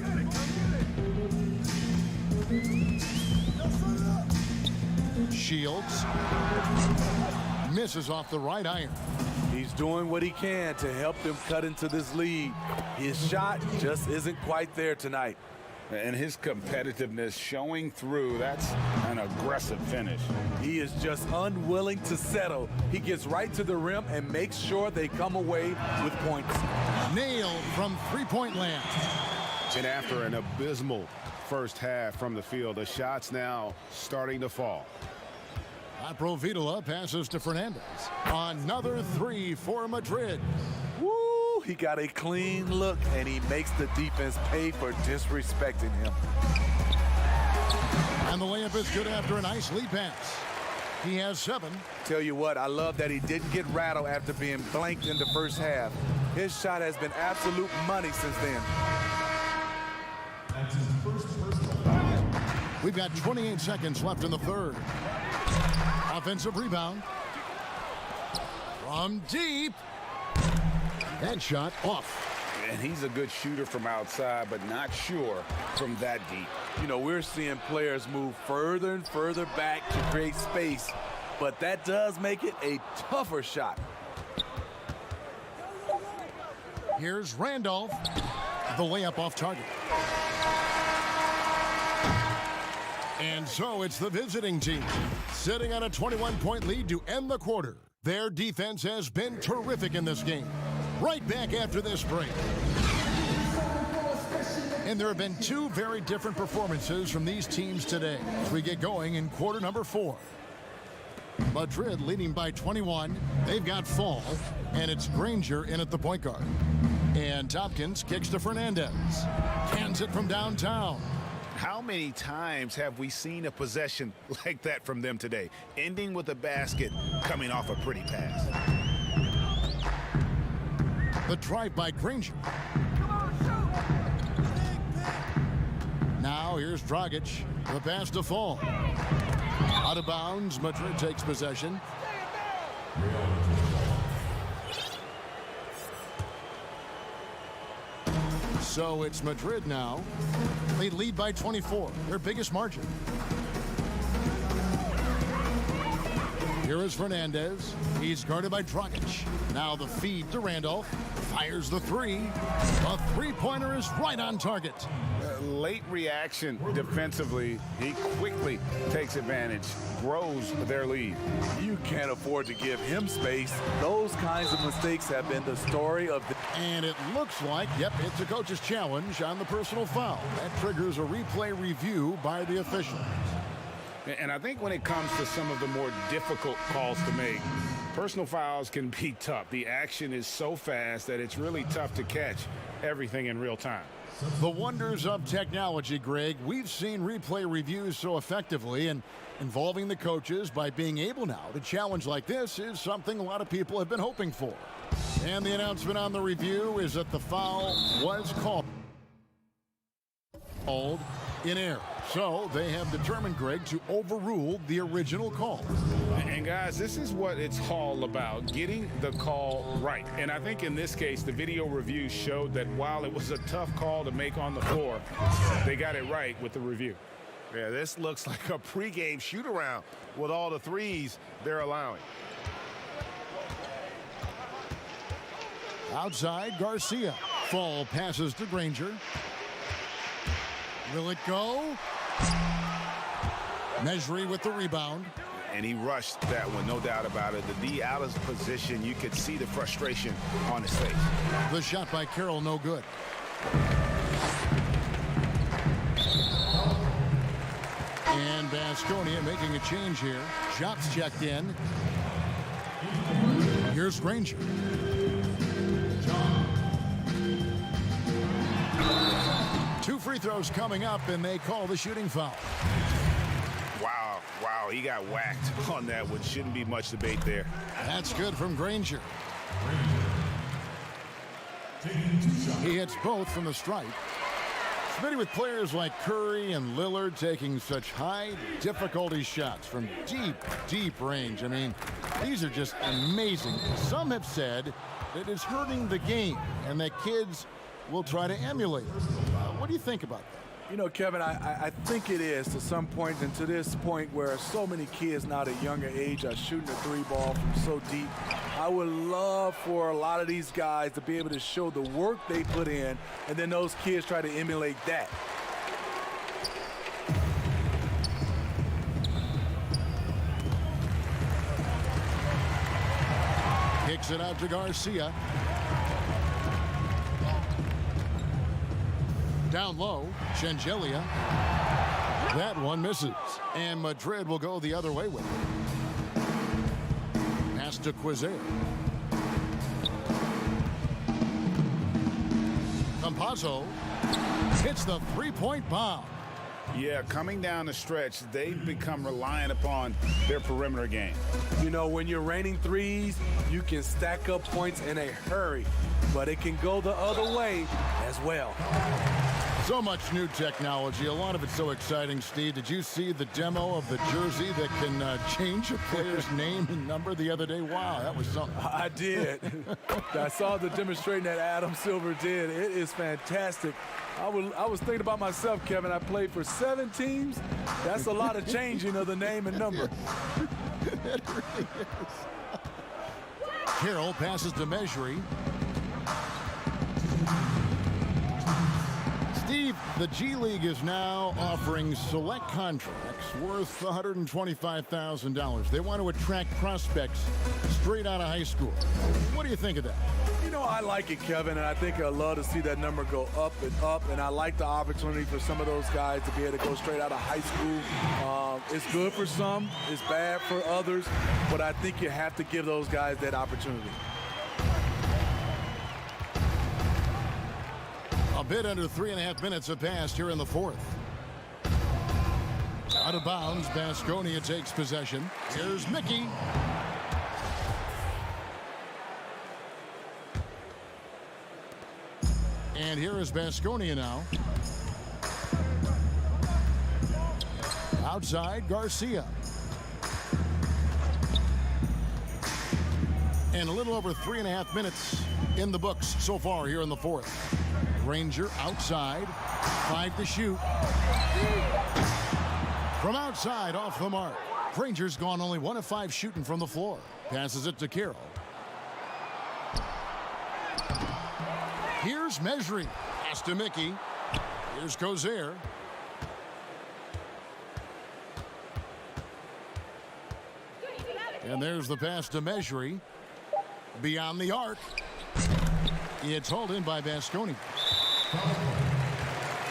Shields misses off the right iron. He's doing what he can to help them cut into this lead. His shot just isn't quite there tonight. And his competitiveness showing through. That's an aggressive finish. He is just unwilling to settle. He gets right to the rim and makes sure they come away with points. Nailed from 3-point land. And after an abysmal first half from the field, the shots now starting to fall. Provitola passes to Fernandez. Another three for Madrid. Woo! He got a clean look, and he makes the defense pay for disrespecting him. And the layup is good after a nice lead pass. He has 7. Tell you what, I love that he didn't get rattled after being blanked in the first half. His shot has been absolute money since then. We've got 28 seconds left in the third. Offensive rebound. From deep. That shot off. And he's a good shooter from outside, but not sure from that deep. You know, we're seeing players move further and further back to create space, but that does make it a tougher shot. Here's Randolph. The layup off target. And so it's the visiting team sitting on a 21-point lead to end the quarter. Their defense has been terrific in this game. Right back after this break. And there have been 2 very different performances from these teams today as we get going in quarter number 4. Madrid leading by 21. They've got Fall, and it's Granger in at the point guard. And Tompkins kicks to Fernandez. Cans it from downtown. How many times have we seen a possession like that from them today, ending with a basket coming off a pretty pass? The drive by Granger. Now here's Dragic. The pass to Fall. Out of bounds. Madrid takes possession. So it's Madrid now. They lead by 24, their biggest margin. Here is Fernandez. He's guarded by Dragic. Now the feed to Randolph. Fires the three. A three-pointer is right on target. Late reaction defensively. He quickly takes advantage, grows their lead. You can't afford to give him space. Those kinds of mistakes have been the story of the... And it looks like, yep, it's a coach's challenge on the personal foul. That triggers a replay review by the officials. And I think when it comes to some of the more difficult calls to make, personal fouls can be tough. The action is so fast that it's really tough to catch everything in real time. The wonders of technology, Greg. We've seen replay reviews so effectively, and involving the coaches by being able now to challenge like this is something a lot of people have been hoping for. And the announcement on the review is that the foul was called in error. So they have determined, Greg, to overrule the original call. And guys, this is what it's all about, getting the call right. And I think in this case, the video review showed that while it was a tough call to make on the floor, they got it right with the review. Yeah, this looks like a pregame shoot-around with all the threes they're allowing. Outside, Garcia. Fall passes to Granger. Will it go? Mejri with the rebound. And he rushed that one, no doubt about it. The D out of position, you could see the frustration on his face. The shot by Carroll, no good. And Baskonia making a change here. Shots checked in. Here's Granger. Two free throws coming up, and they call the shooting foul. Wow, he got whacked on that one. Shouldn't be much debate there. That's good from Granger. He hits both from the stripe. Smitty, with players like Curry and Lillard taking such high difficulty shots from deep range. I mean, these are just amazing. Some have said that it's hurting the game and that kids will try to emulate it. What do you think about that? You know, Kevin, I think it is to some point, and to this point where so many kids now at a younger age are shooting the three ball from so deep. I would love for a lot of these guys to be able to show the work they put in, and then those kids try to emulate that. Kicks it out to Garcia. Down low, Shengelia. That one misses. And Madrid will go the other way with it. to Quizer. Campazzo hits the three-point bomb. Yeah, coming down the stretch, they've become reliant upon their perimeter game. You know, when you're raining threes, you can stack up points in a hurry, but it can go the other way as well. So much new technology. A lot of it's so exciting, Steve. Did you see the demo of the jersey that can change a player's name and number the other day? Wow, that was something. I did. I saw the demonstration that Adam Silver did. It is fantastic. I was thinking about myself, Kevin. I played for 7 teams. That's a lot of changing of the name and number. It really is. Carroll passes to Mejri. Steve, the G League is now offering select contracts worth $125,000. They want to attract prospects straight out of high school. What do you think of that? You know, I like it, Kevin, and I think I'd love to see that number go up and up, and I like the opportunity for some of those guys to be able to go straight out of high school. It's good for some, it's bad for others, but I think you have to give those guys that opportunity. A bit under 3.5 minutes have passed here in the fourth. Out of bounds, Baskonia takes possession. Here's Mickey. And here is Baskonia now. Outside, Garcia. And a little over 3.5 minutes in the books so far here in the fourth. Granger outside, 5 to shoot. From outside, off the mark. Granger's gone only 1 of 5 shooting from the floor. Passes it to Carroll. Here's Mejri. Pass to Mickey. Here's Quizer. And there's the pass to Mejri. Beyond the arc. It's hauled in by Baskonia.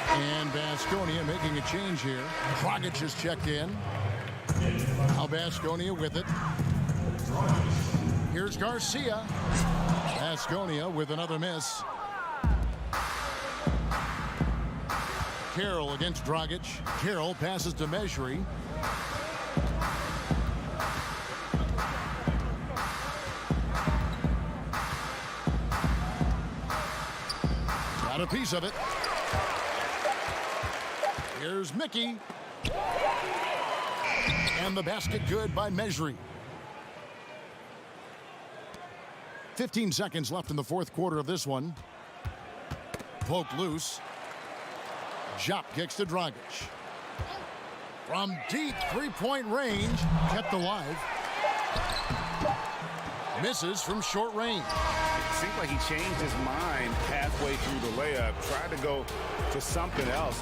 And Baskonia making a change here. Dragic has checked in. Now Baskonia with it. Here's Garcia. Baskonia with another miss. Carroll against Dragic. Carroll passes to Mejri. Got a piece of it. Here's Mickey. And the basket good by Mejri. 15 seconds left in the fourth quarter of this one. Poked loose. Jop kicks to Dragic. From deep three-point range, kept alive. Misses from short range. It seemed like he changed his mind halfway through the layup, tried to go to something else.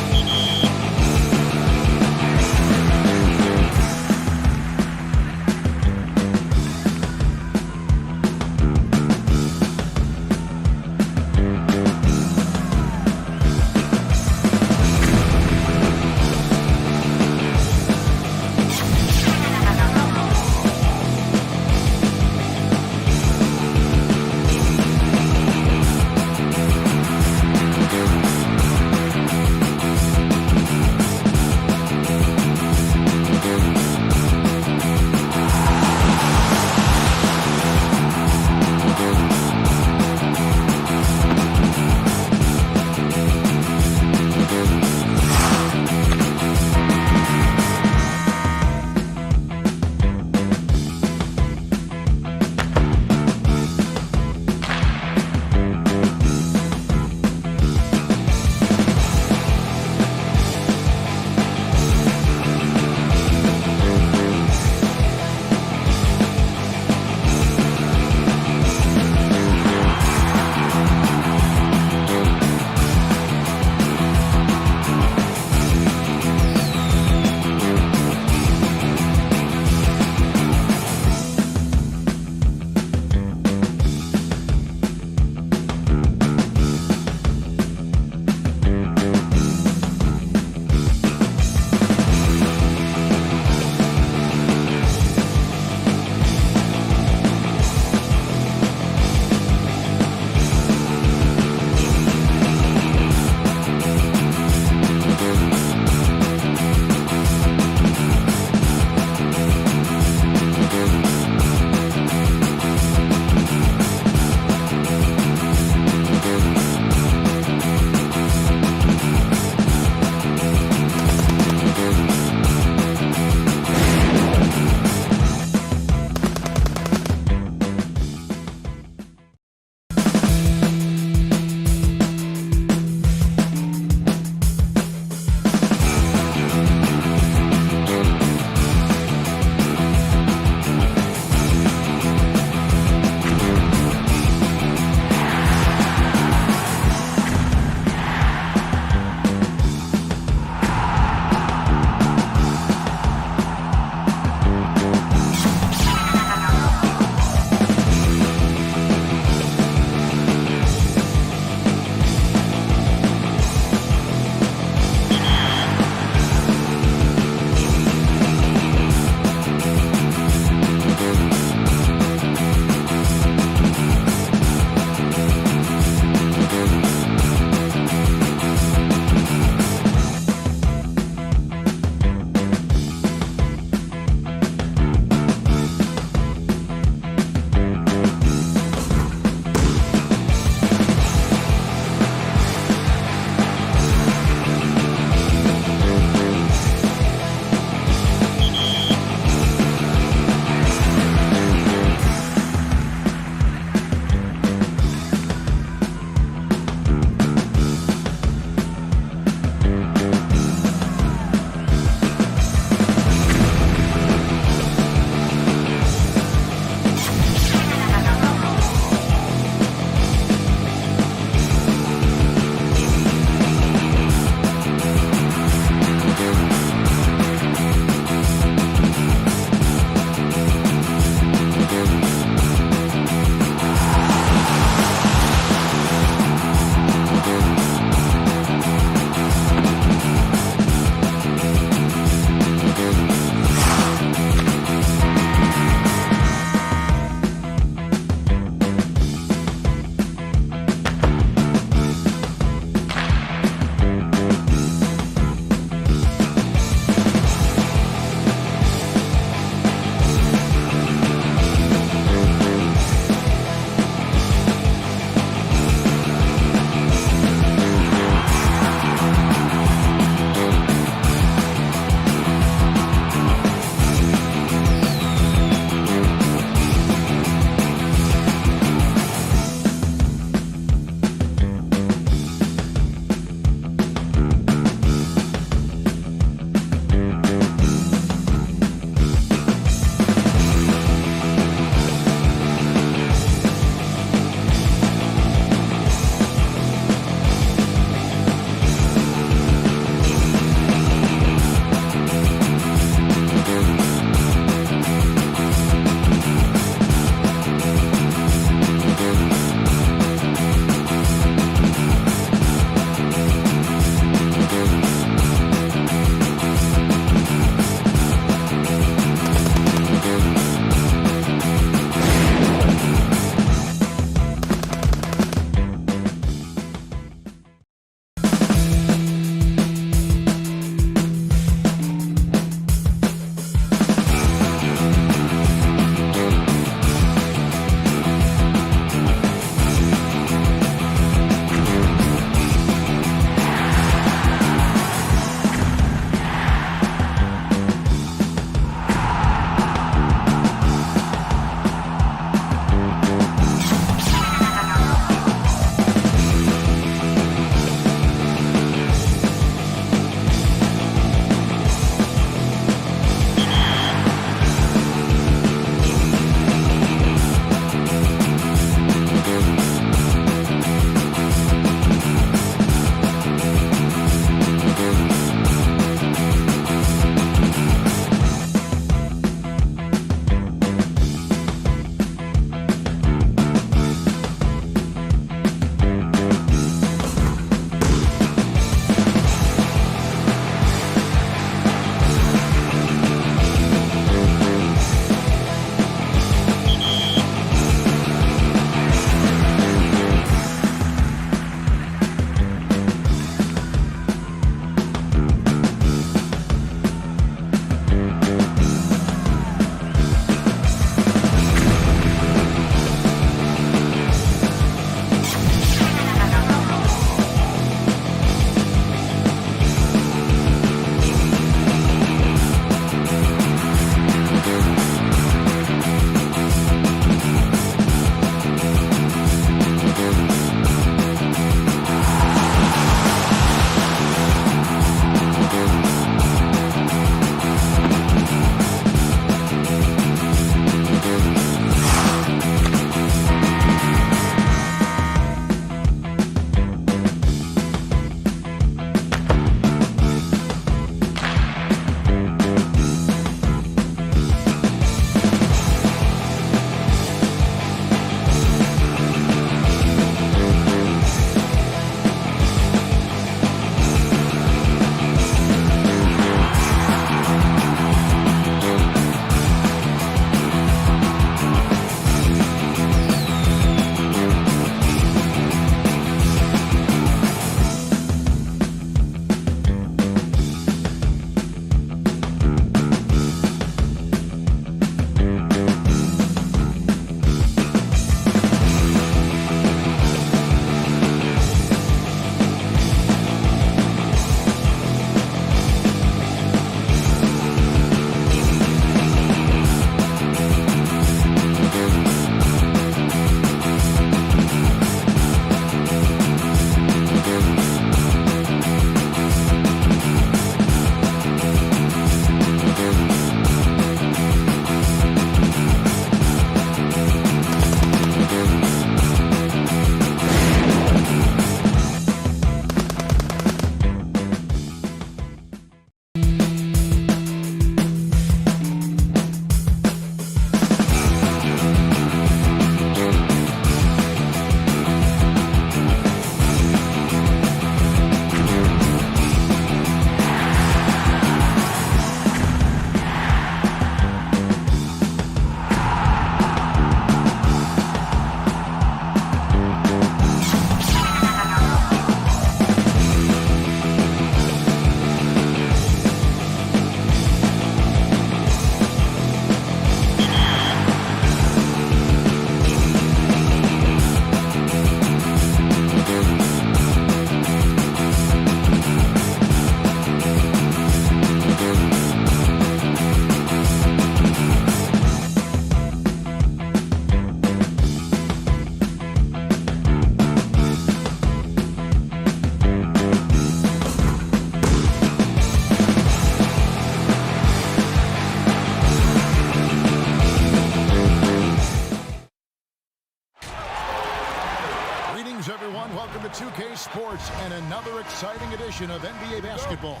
sports and another exciting edition of NBA basketball.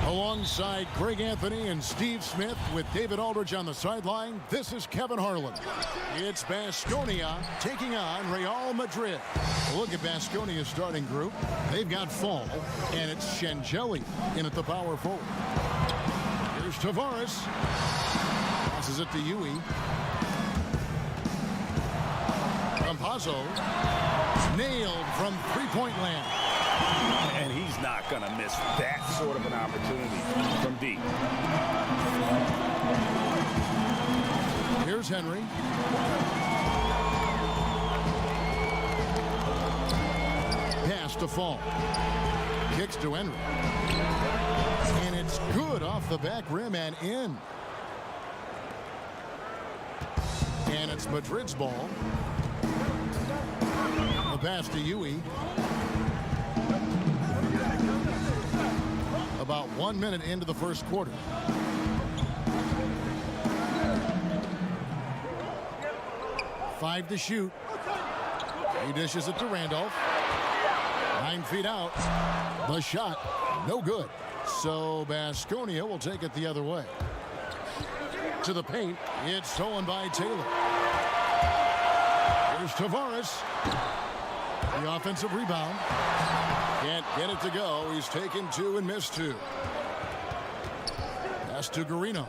Alongside Greg Anthony and Steve Smith with David Aldridge on the sideline, this is Kevin Harlan. It's Baskonia taking on Real Madrid. Look at Baskonia's starting group. They've got Fall, and it's Shangeli in at the power forward. Here's Tavares. Passes it to Yui. Campazzo. Nailed from three-point land. And he's not going to miss that sort of an opportunity from deep. Here's Henry. Pass to Fall. Kicks to Henry. And it's good off the back rim and in. And it's Madrid's ball. The pass to Yui. About 1 minute into the first quarter. Five to shoot. He dishes it to Randolph. 9 feet out. The shot, no good. So Baskonia will take it the other way. To the paint. It's stolen by Taylor. Here's Tavares. The offensive rebound. Can't get it to go. He's taken 2 and missed 2. Pass to Garino.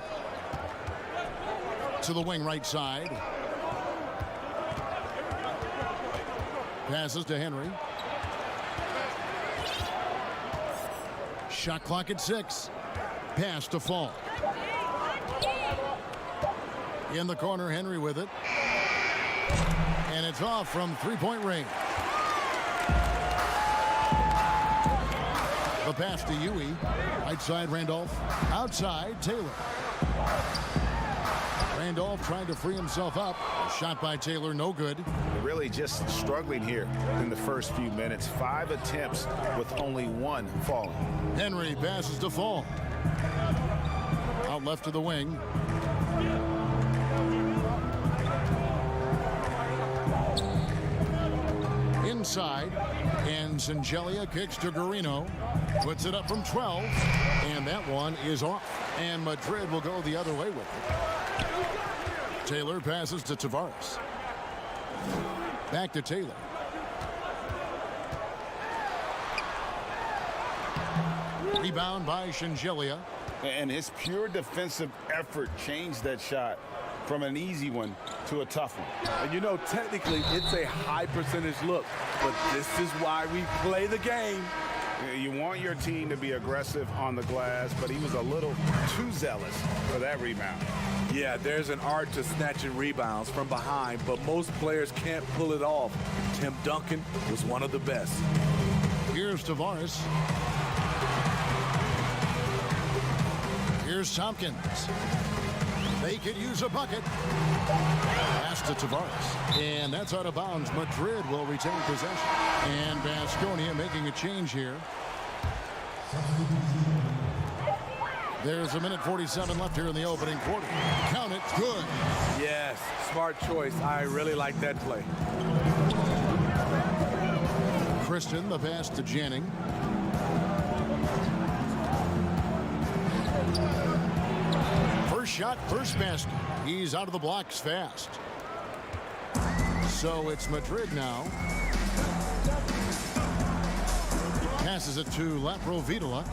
To the wing right side. Passes to Henry. Shot clock at 6. Pass to Fall. In the corner, Henry with it. And it's off from three-point range. The pass to Yui. Right side, Randolph. Outside, Taylor. Randolph trying to free himself up. Shot by Taylor, no good. Really just struggling here in the first few minutes. 5 attempts with only 1 falling. Henry passes to Fall. Out left to the wing. Inside, and Singelia kicks to Garino. Puts it up from 12, and that one is off. And Madrid will go the other way with it. Taylor passes to Tavares. Back to Taylor. Rebound by Singelia. And his pure defensive effort changed that shot from an easy one to a tough one. And you know, technically, it's a high percentage look, but this is why we play the game. You want your team to be aggressive on the glass, but he was a little too zealous for that rebound. Yeah, there's an art to snatching rebounds from behind, but most players can't pull it off. Tim Duncan was one of the best. Here's Tavares. Here's Tompkins. They could use a bucket. Pass to Tavares. And that's out of bounds. Madrid will retain possession. And Baskonia making a change here. There's a minute 47 left here in the opening quarter. Count it. Good. Yes, smart choice. I really like that play. Christian, the pass to Janning. First shot, first basket. He's out of the blocks fast. So it's Madrid now. Passes it to Laprovitola.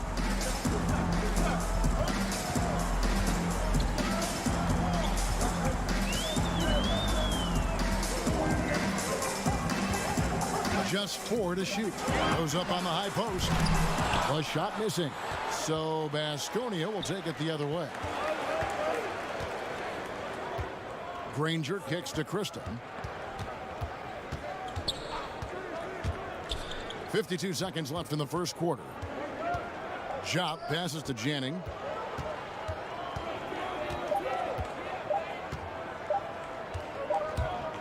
Just 4 to shoot. Goes up on the high post. A shot missing. So Baskonia will take it the other way. Granger kicks to Christian. 52 seconds left in the first quarter. Jop passes to Janning.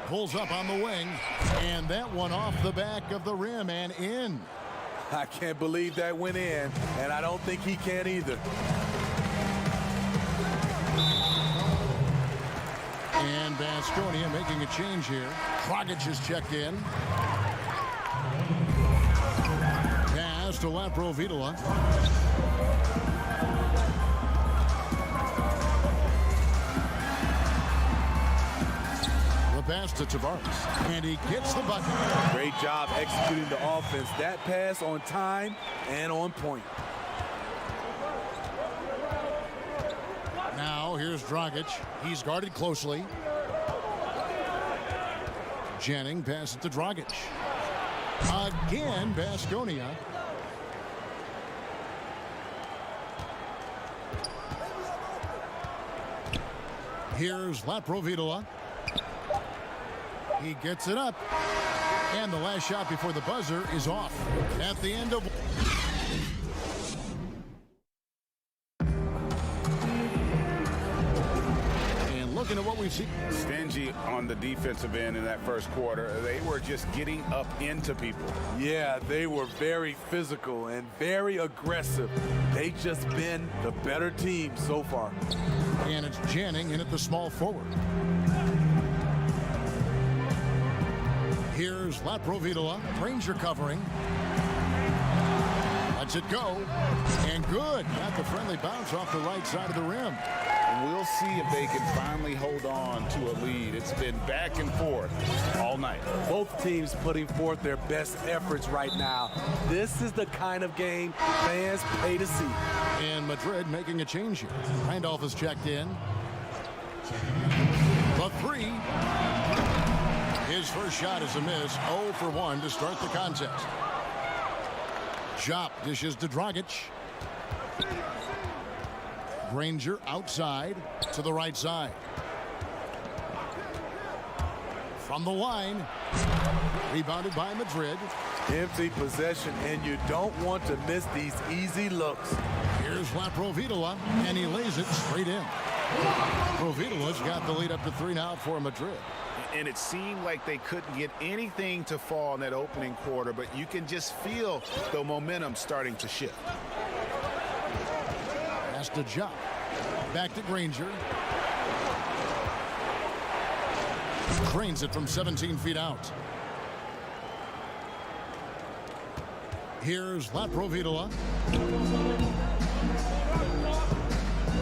Pulls up on the wing, and that one off the back of the rim and in. I can't believe that went in, and I don't think he can either. And Baskonia making a change here. Dragic is checked in. pass to Laprovitola. The pass to Tavares, and he gets the bucket. Great job executing the offense. That pass on time and on point. Now here's Dragic. He's guarded closely. Jennings passes to Dragic. Again, Baskonia. Here's Laprovitola. He gets it up. And the last shot before the buzzer is off. At the end of... And looking at what we've seen. Stingy on the defensive end in that first quarter. They were just getting up into people. Yeah, they were very physical and very aggressive. They just been the better team so far. And it's Jennings in at the small forward. Here's Laprovitola. Granger covering. Lets it go. And good. Got the friendly bounce off the right side of the rim. And we'll see if they can finally hold on to a lead. It's been back and forth all night. Both teams putting forth their best efforts right now. This is the kind of game fans pay to see. And Madrid making a change here. Randolph is checked in. The three. His first shot is a miss. 0 for 1 to start the contest. Jop dishes to Dragic. Granger outside to the right side. From the line. Rebounded by Madrid. Empty possession, and you don't want to miss these easy looks. Here's Laprovitola, and he lays it straight in. Provitola's got the lead up to 3 now for Madrid. And it seemed like they couldn't get anything to fall in that opening quarter, but you can just feel the momentum starting to shift. Pass to Jop. Back to Granger. Drains it from 17 feet out. Here's Laprovitola.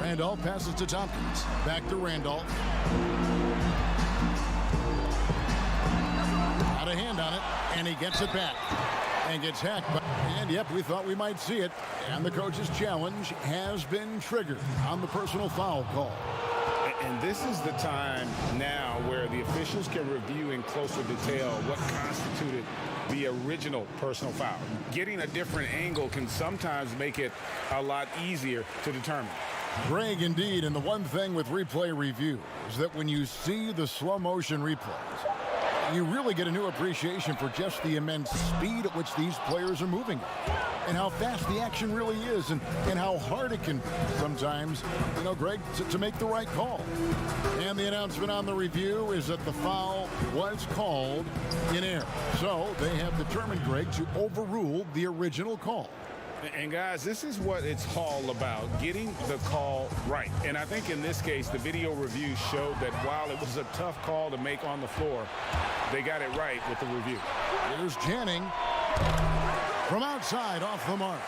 Randolph passes to Tompkins. Back to Randolph. Got a hand on it, and he gets it back. And gets hacked. And yep, we thought we might see it. And the coach's challenge has been triggered on the personal foul call. And this is the time now where the officials can review in closer detail what constituted the original personal foul. Getting a different angle can sometimes make it a lot easier to determine. Greg, indeed, and the one thing with replay review is that when you see the slow motion replays, you really get a new appreciation for just the immense speed at which these players are moving and how fast the action really is and how hard it can sometimes, Greg, to make the right call. And the announcement on the review is that the foul was called in error. So they have determined, Greg, to overrule the original call. And guys, this is what it's all about, getting the call right. And I think in this case, the video review showed that while it was a tough call to make on the floor, they got it right with the review. Here's Jennings from outside off the mark.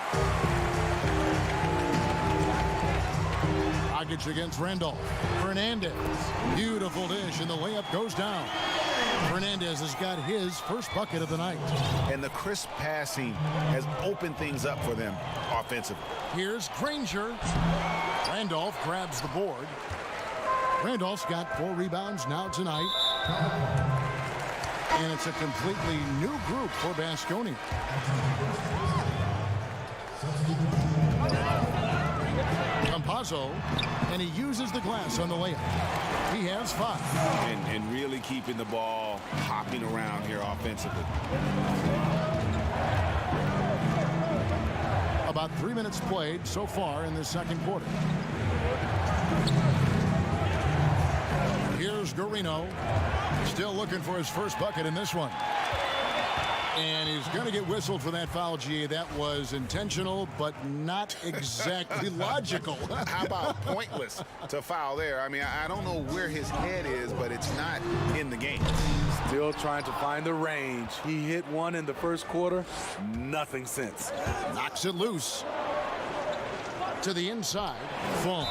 Dragic against Randolph. Fernandez. Beautiful dish, and the layup goes down. Fernandez has got his first bucket of the night. And the crisp passing has opened things up for them offensively. Here's Granger. Randolph grabs the board. Randolph's got 4 rebounds now tonight. And it's a completely new group for Baskonia. Campazzo, and he uses the glass on the layup. He has 5. And really keeping the ball hopping around here offensively. About 3 minutes played so far in the second quarter. Here's Guarino, still looking for his first bucket in this one. And he's going to get whistled for that foul, GA. That was intentional, but not exactly logical. How about pointless to foul there? I mean, I don't know where his head is, but it's not in the game. Still trying to find the range. He hit one in the first quarter. Nothing since. Knocks it loose. To the inside. Funk.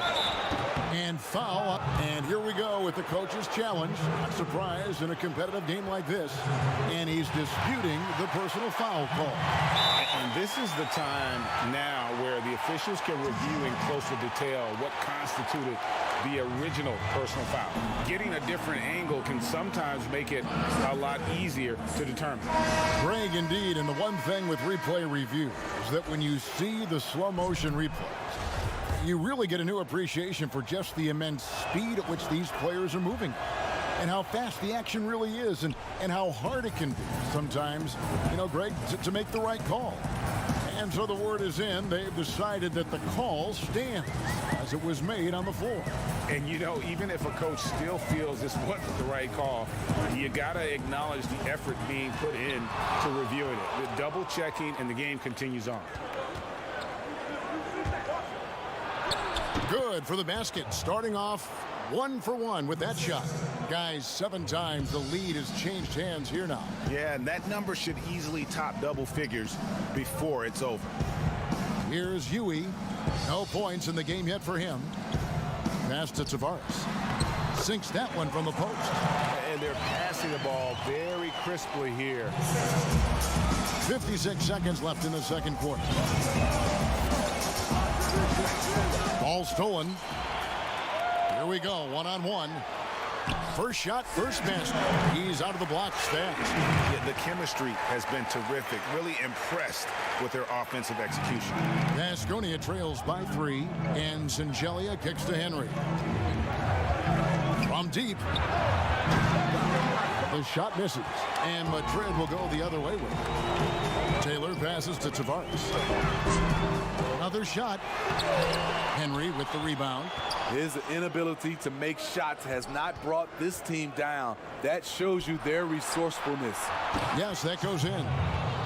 And foul. And here we go with the coach's challenge. Not surprised in a competitive game like this. And he's disputing the personal foul call. And this is the time now where the officials can review in closer detail what constituted the original personal foul. Getting a different angle can sometimes make it a lot easier to determine. Greg, indeed, and the one thing with replay review is that when you see the slow motion replays, you really get a new appreciation for just the immense speed at which these players are moving and how fast the action really is and how hard it can be sometimes, you know, Greg, to make the right call. And so the word is in. They've decided that the call stands as it was made on the floor. And, you know, even if a coach still feels this wasn't the right call, you got to acknowledge the effort being put in to reviewing it. The double checking, and the game continues on. Good for the basket. Starting off 1 for 1 with that shot. Guys, 7 times the lead has changed hands here now. Yeah, and that number should easily top double figures before it's over. Here's Huey. No points in the game yet for him. Pass to Tavares. Sinks that one from the post. And they're passing the ball very crisply here. 56 seconds left in the second quarter. Ball stolen. Here we go, one-on-one. First shot, first basket. He's out of the blocks fast. Yeah, the chemistry has been terrific. Really impressed with their offensive execution. Vasconia trails by 3, and Singelia kicks to Henry. From deep. The shot misses, and Madrid will go the other way with it. Taylor passes to Tavares. Another shot. Henry with the rebound. His inability to make shots has not brought this team down. That shows you their resourcefulness. Yes, that goes in.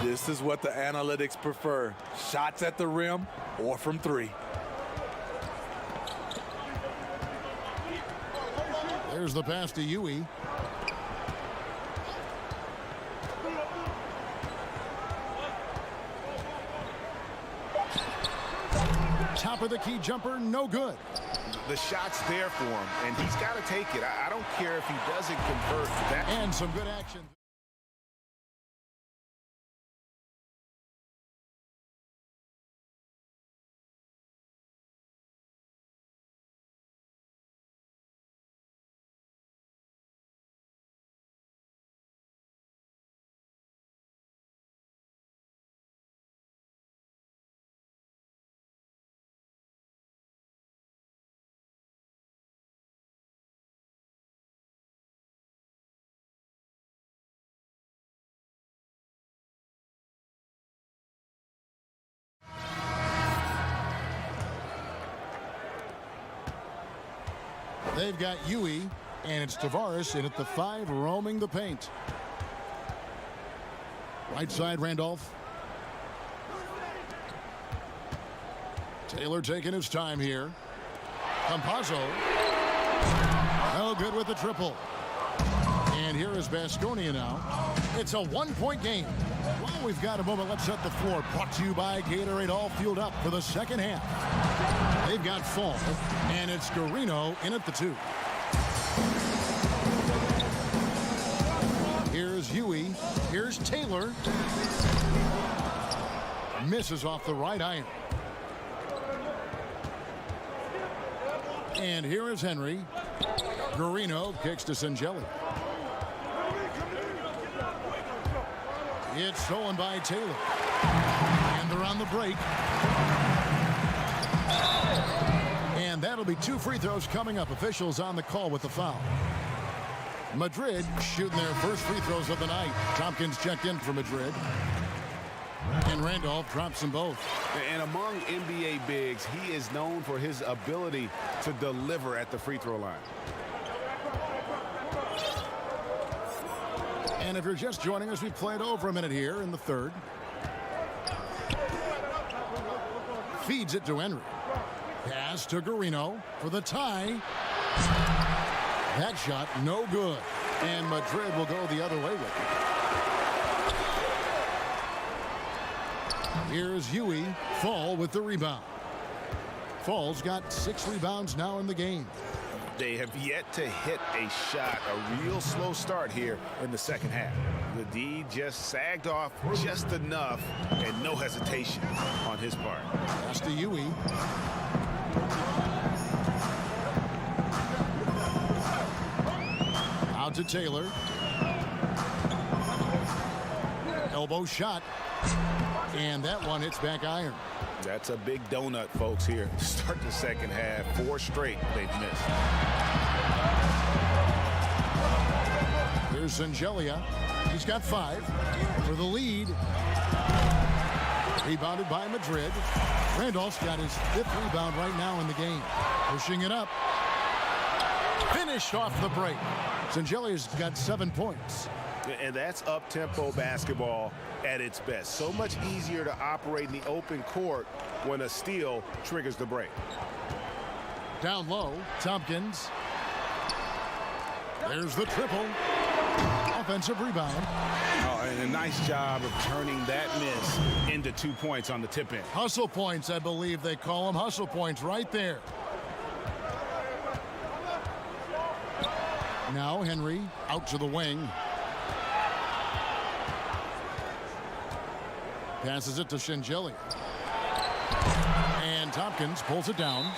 This is what the analytics prefer. Shots at the rim or from 3. There's the pass to Huey. Top of the key jumper, no good. The shot's there for him, and he's got to take it. I don't care if he doesn't convert that. And some good action. They've got Huey, and it's Tavares in at the 5, roaming the paint. Right side, Randolph. Taylor taking his time here. Campazzo. No good with the triple. And here is Vasconia now. It's a 1-point game. While we've got a moment, let's set the floor. Brought to you by Gatorade, all fueled up for the second half. They've got Fall, and it's Garino in at the 2. Here's Huey. Here's Taylor. Misses off the right iron. And here is Henry. Garino kicks to Singelia. It's stolen by Taylor. And they're on the break. And that'll be 2 free throws coming up. Officials on the call with the foul. Madrid shooting their first free throws of the night. Tompkins checked in for Madrid. And Randolph drops them both. And among NBA bigs, he is known for his ability to deliver at the free throw line. And if you're just joining us, we've played over a minute here in the third. Feeds it to Henry. Pass to Guarino for the tie. That shot no good. And Madrid will go the other way with it. Here's Huey. Fall with the rebound. Fall's got 6 rebounds now in the game. They have yet to hit a shot, a real slow start here in the second half. The D just sagged off just enough and no hesitation on his part. Pass to Huey. Out to Taylor. Elbow shot. And that one hits back iron. That's a big donut, folks, here. Start the second half. 4 straight they've missed. Here's Sangelia. He's got 5 for the lead. Rebounded by Madrid. Randolph's got his 5th rebound right now in the game. Pushing it up. Finished off the break. Sangelia's got 7 points. And that's up-tempo basketball at its best. So much easier to operate in the open court when a steal triggers the break. Down low, Tompkins. There's the triple. Offensive rebound. Oh, and a nice job of turning that miss into 2 points on the tip-in. Hustle points, I believe they call them. Hustle points right there. Now Henry out to the wing. Passes it to Sangelia. And Tompkins pulls it down.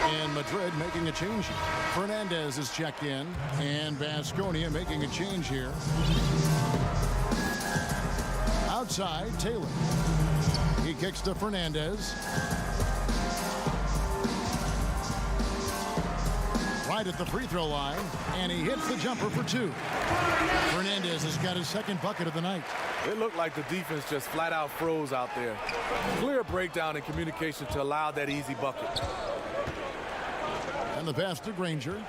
And Madrid making a change here. Fernandez is checked in. And Vasconia making a change here. Outside, Taylor. He kicks to Fernandez. Right at the free throw line. And he hits the jumper for 2. Fernandez has got his 2nd bucket of the night. It looked like the defense just flat out froze out there. Clear breakdown in communication to allow that easy bucket. And the pass to Granger.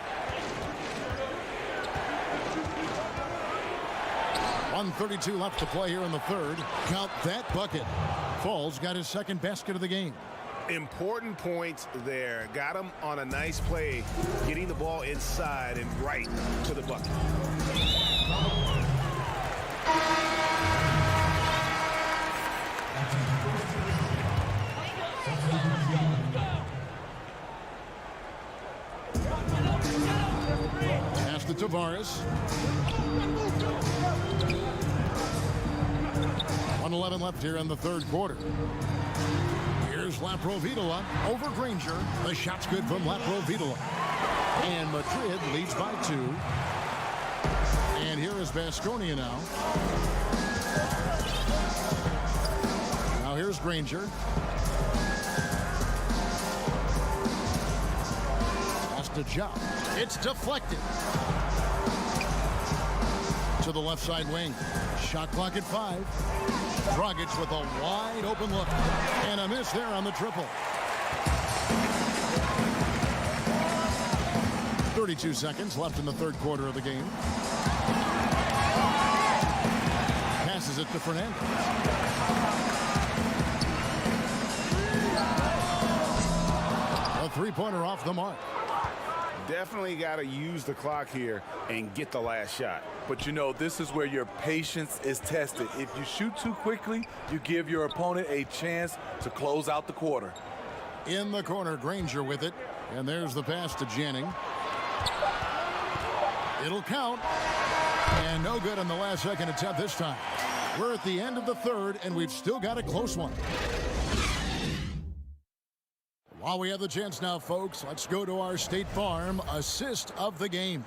1:32 left to play here in the third. Count that bucket. Fall's got his 2nd basket of the game. Important points there. Got him on a nice play, getting the ball inside and right to the bucket. Pass to Tavares. 1:11 left here in the third quarter. Here's Laprovitola over Granger. The shot's good from Laprovitola. And Madrid leads by 2. And here is Vasconia now. Now here's Granger. Pass to Job. It's deflected. To the left side wing. Shot clock at 5. Dragic with a wide open look. And a miss there on the triple. 32 seconds left in the third quarter of the game. Passes it to Fernandez. A 3-pointer off the mark. Definitely got to use the clock here and get the last shot. But you know, this is where your patience is tested. If you shoot too quickly, you give your opponent a chance to close out the quarter. In the corner, Granger with it. And there's the pass to Janning. It'll count. And no good on the last second attempt this time. We're at the end of the third, and we've still got a close one. While we have the chance now, folks, let's go to our State Farm assist of the game.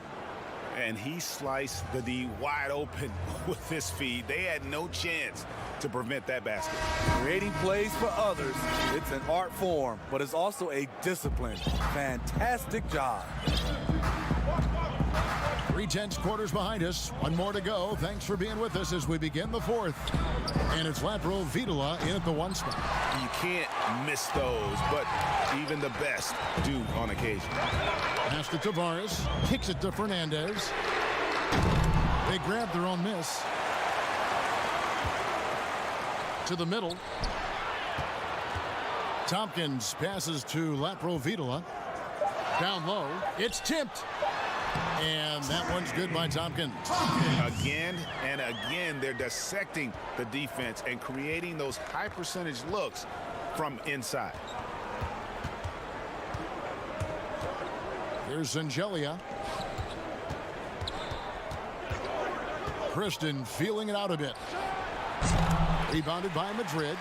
And he sliced the D wide open with his feed. They had no chance to prevent that basket. Creating plays for others, it's an art form, but it's also a discipline. Fantastic job. 3/10 quarters behind us. One more to go. Thanks for being with us as we begin the fourth. And it's Laprovitola in at the 1 spot. You can't miss those, but even the best do on occasion. Pass to Tavares. Kicks it to Fernandez. They grab their own miss. To the middle. Tompkins passes to Laprovitola. Down low. It's tipped. And that one's good by Tompkins. Again and again, they're dissecting the defense and creating those high percentage looks from inside. Here's Angelia. Kristen feeling it out a bit. Rebounded by Madrid.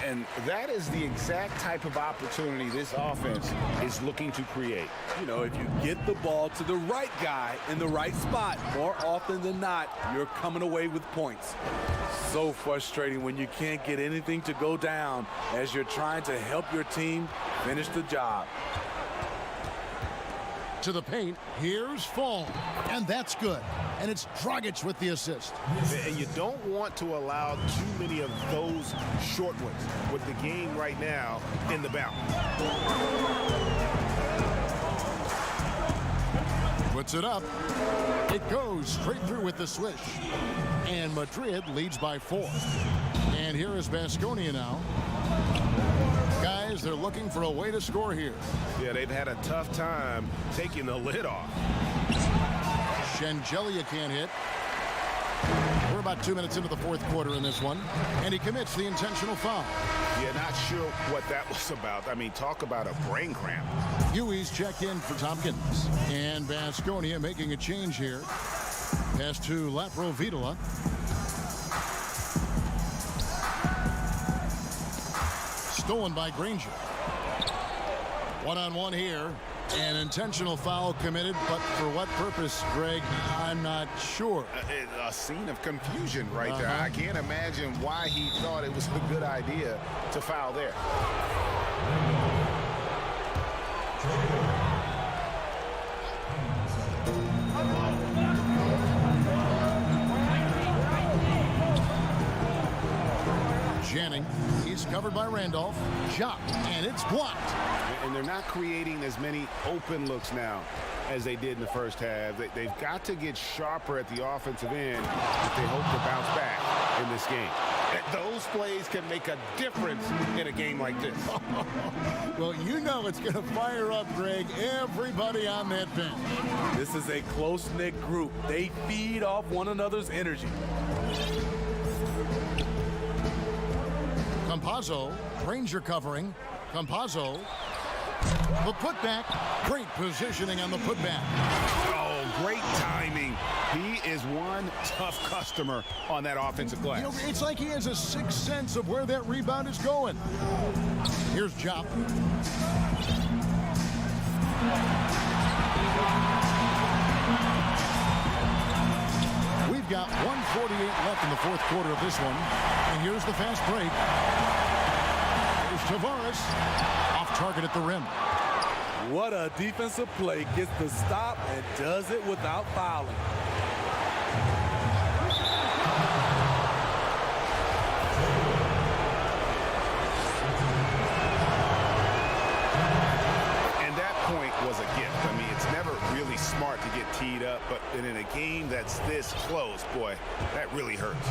And that is the exact type of opportunity this offense is looking to create. You know, if you get the ball to the right guy in the right spot, more often than not, you're coming away with points. So frustrating when you can't get anything to go down as you're trying to help your team finish the job. To the paint, here's Fall, and that's good. And it's Dragic with the assist. And you don't want to allow too many of those short ones with the game right now in the balance. Puts it up. It goes straight through with the swish. And Madrid leads by 4. And here is Baskonia now. Guys, they're looking for a way to score here. Yeah, they've had a tough time taking the lid off. Shengelia can't hit. We're about 2 minutes into the fourth quarter in this one. And he commits the intentional foul. Yeah, not sure what that was about. I mean, talk about a brain cramp. Huey's checked in for Tompkins. And Baskonia making a change here. Pass to Laprovitola. Stolen by Granger. One-on-one here. An intentional foul committed, but for what purpose, Greg? I'm not sure. A scene of confusion right there. I can't imagine why he thought it was a good idea to foul there. Janning, he's covered by Randolph. Shot, and it's blocked. And they're not creating as many open looks now as they did in the first half. They've got to get sharper at the offensive end if they hope to bounce back in this game. Those plays can make a difference in a game like this. Well, you know it's going to fire up, Greg, everybody on that bench. This is a close-knit group. They feed off one another's energy. Campazzo, Granger covering. Campazzo, the putback. Great positioning on the putback. Oh, great timing. He is one tough customer on that offensive glass. You know, it's like he has a sixth sense of where that rebound is going. Here's Jop. We've got 1:48 left in the fourth quarter of this one. And here's the fast break. Here's Tavares. Off target at the rim. What a defensive play. Gets the stop and does it without fouling. And that point was a gift. I mean, it's never really smart to get teed up, but in a game that's this close, boy, that really hurts.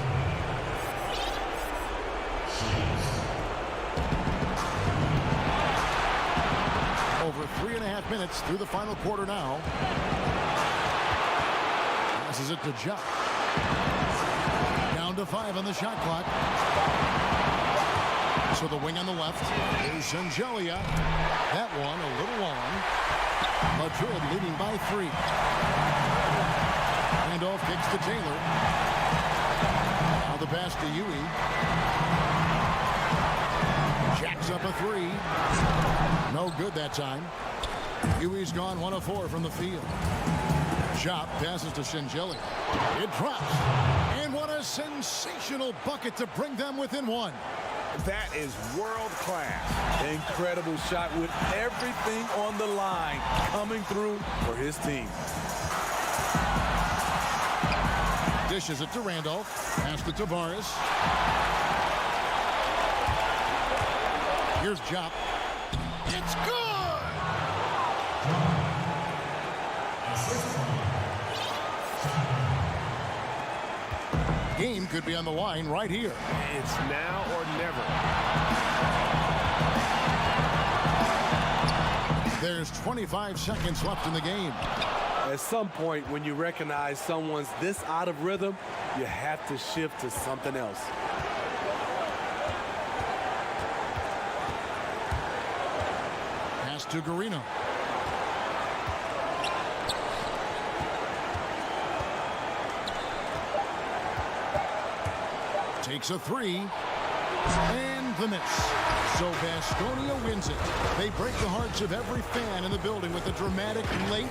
Over 3.5 minutes through the final quarter now. Passes it to Jop. Down to 5 on the shot clock. So the wing on the left is Angelia. That one a little long. Madrid leading by 3. Randolph kicks to Taylor. Now the pass to Huey. Jacks up a 3. No good that time. Huey's gone 1 of 4 from the field. Jop passes to Shengelia. It drops. And what a sensational bucket to bring them within 1. That is world class. Incredible shot with everything on the line coming through for his team. Dishes it to Randolph. Pass to Tavares. Here's Jop. It's good! game could be on the line right here. It's now or never. There's 25 seconds left in the game. At some point, when you recognize someone's this out of rhythm, you have to shift to something else. Pass to Garino. Takes a three. And the miss. So Baskonia wins it. They break the hearts of every fan in the building with a dramatic late.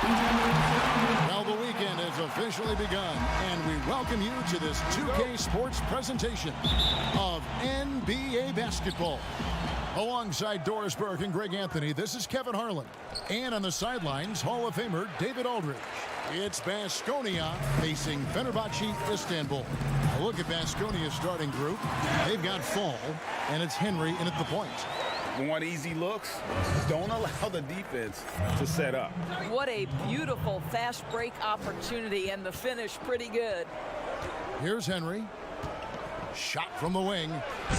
Well, the weekend has officially begun, and we welcome you to this 2K Sports presentation of NBA basketball. Alongside Doris Burke and Greg Anthony, this is Kevin Harlan. And on the sidelines, Hall of Famer David Aldridge. It's Baskonia facing Fenerbahce Istanbul. A look at Baskonia's starting group. They've got Fall, and it's Henry in at the point. Want easy looks? Don't allow the defense to set up. What a beautiful fast break opportunity, and the finish pretty good. Here's Henry. Shot from the wing.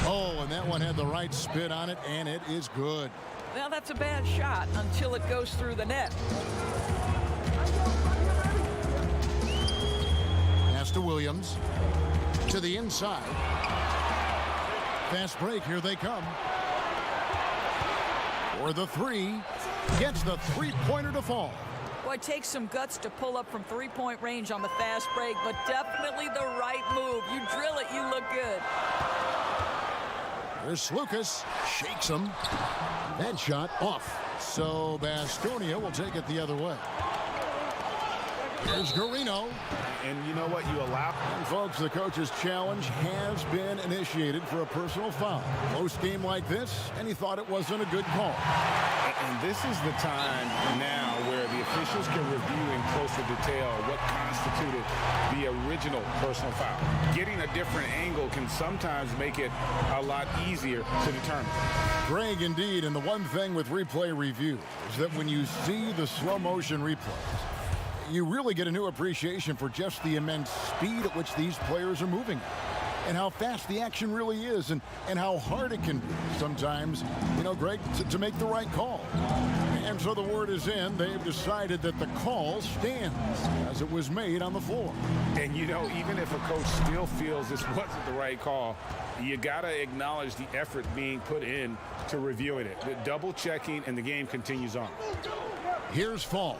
Oh, and that one had the right spin on it, and it is good. Well, that's a bad shot until it goes through the net. Pass to Williams. To the inside. Fast break, here they come. For the three. Gets the three-pointer to fall. Boy, it takes some guts to pull up from three-point range on the fast break, but definitely the right move. You drill it, you look good. Here's Lucas. Shakes him. That shot off. So Baskonia will take it the other way. Here's Garino. And you know what? You allow. And folks, the coach's challenge has been initiated for a personal foul. Close game like this, and he thought it wasn't a good call. And this is the time now where the officials can review in closer detail what constituted the original personal foul. Getting a different angle can sometimes make it a lot easier to determine. Greg, indeed, and the one thing with replay review is that when you see the slow motion replays, you really get a new appreciation for just the immense speed at which these players are moving and how fast the action really is and how hard it can be sometimes, you know, Greg, to make the right call. And so the word is in. They've decided that the call stands as it was made on the floor. And, you know, even if a coach still feels this wasn't the right call, you got to acknowledge the effort being put in to reviewing it. The double checking, and the game continues on. Here's Fall.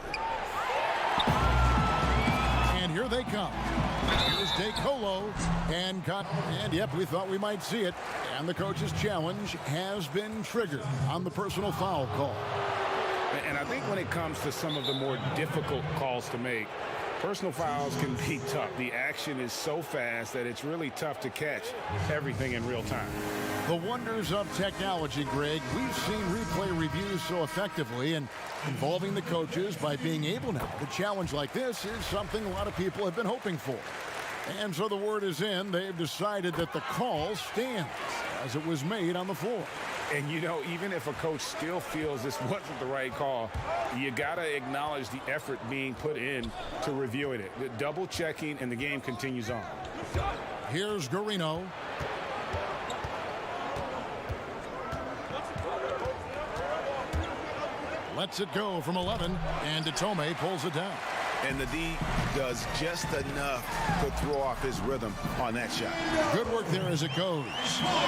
And here they come. Here's DeColo and cut. And yep, we thought we might see it. And the coach's challenge has been triggered on the personal foul call. And I think when it comes to some of the more difficult calls to make, personal fouls can be tough. The action is so fast that it's really tough to catch everything in real time. The wonders of technology, Greg. We've seen replay reviews so effectively and involving the coaches by being able now to challenge like this is something a lot of people have been hoping for. And so the word is in. They've decided that the call stands as it was made on the floor. And, you know, even if a coach still feels this wasn't the right call, you got to acknowledge the effort being put in to reviewing it. The double checking, and the game continues on. Here's Garino. Lets it go from 11, and Detome pulls it down. And the D does just enough to throw off his rhythm on that shot. Good work there as it goes.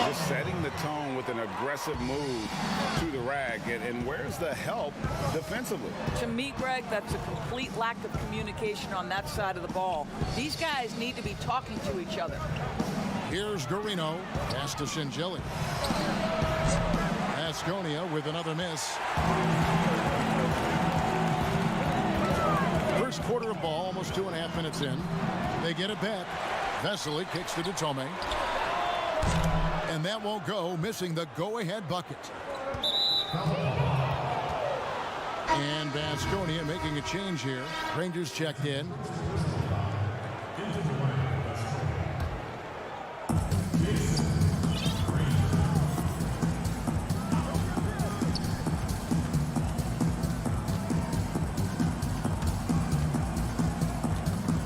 Just setting the tone with an aggressive move to the rack. And where's the help defensively? To me, Greg, that's a complete lack of communication on that side of the ball. These guys need to be talking to each other. Here's Garino. Pass to Shingeli. Baskonia with another miss. First quarter of ball, almost 2.5 minutes in. They get it back. Vesely kicks to Detome. And that won't go, missing the go-ahead bucket. And Baskonia making a change here. Rangers checked in.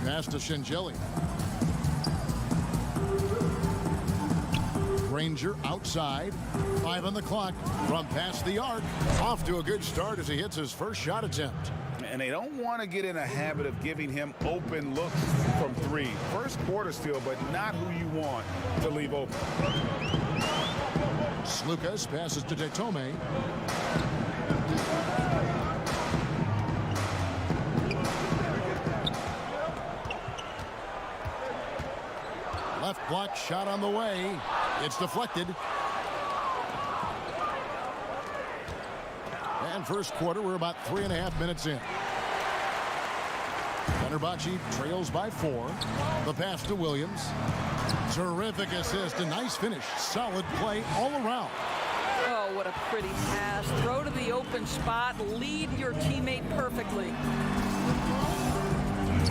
Pass to Shingeli. Ranger outside. 5 on the clock from past the arc. Off to a good start as he hits his first shot attempt. And they don't want to get in a habit of giving him open looks from three. First quarter still, but not who you want to leave open. Lucas passes to Detome. Left block shot on the way. It's deflected. And first quarter, we're about 3.5 minutes in. Fenerbahce trails by 4. The pass to Williams. Terrific assist, a nice finish. Solid play all around. Oh, what a pretty pass. Throw to the open spot. Lead your teammate perfectly.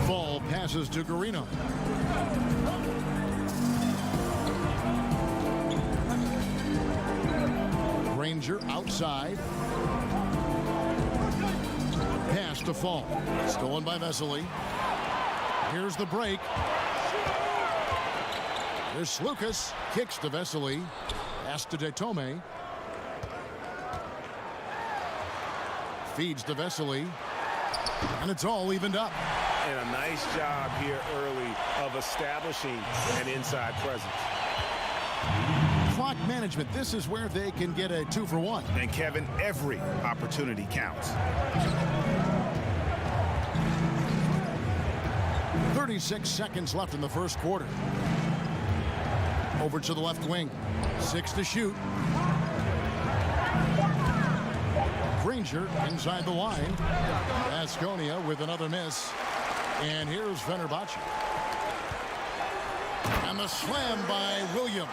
Ball passes to Garino. Granger outside. Pass to Fall. Stolen by Vesely. Here's the break. There's Lucas. Kicks to Vesely. Pass to Detome. Feeds to Vesely. And it's all evened up. And a nice job here early of establishing an inside presence. Clock management. This is where they can get a 2-for-1. And Kevin, every opportunity counts. 36 seconds left in the first quarter. Over to the left wing. 6 to shoot. Granger inside the line. Baskonia with another miss. And here's Fenerbahce. And the slam by Williams.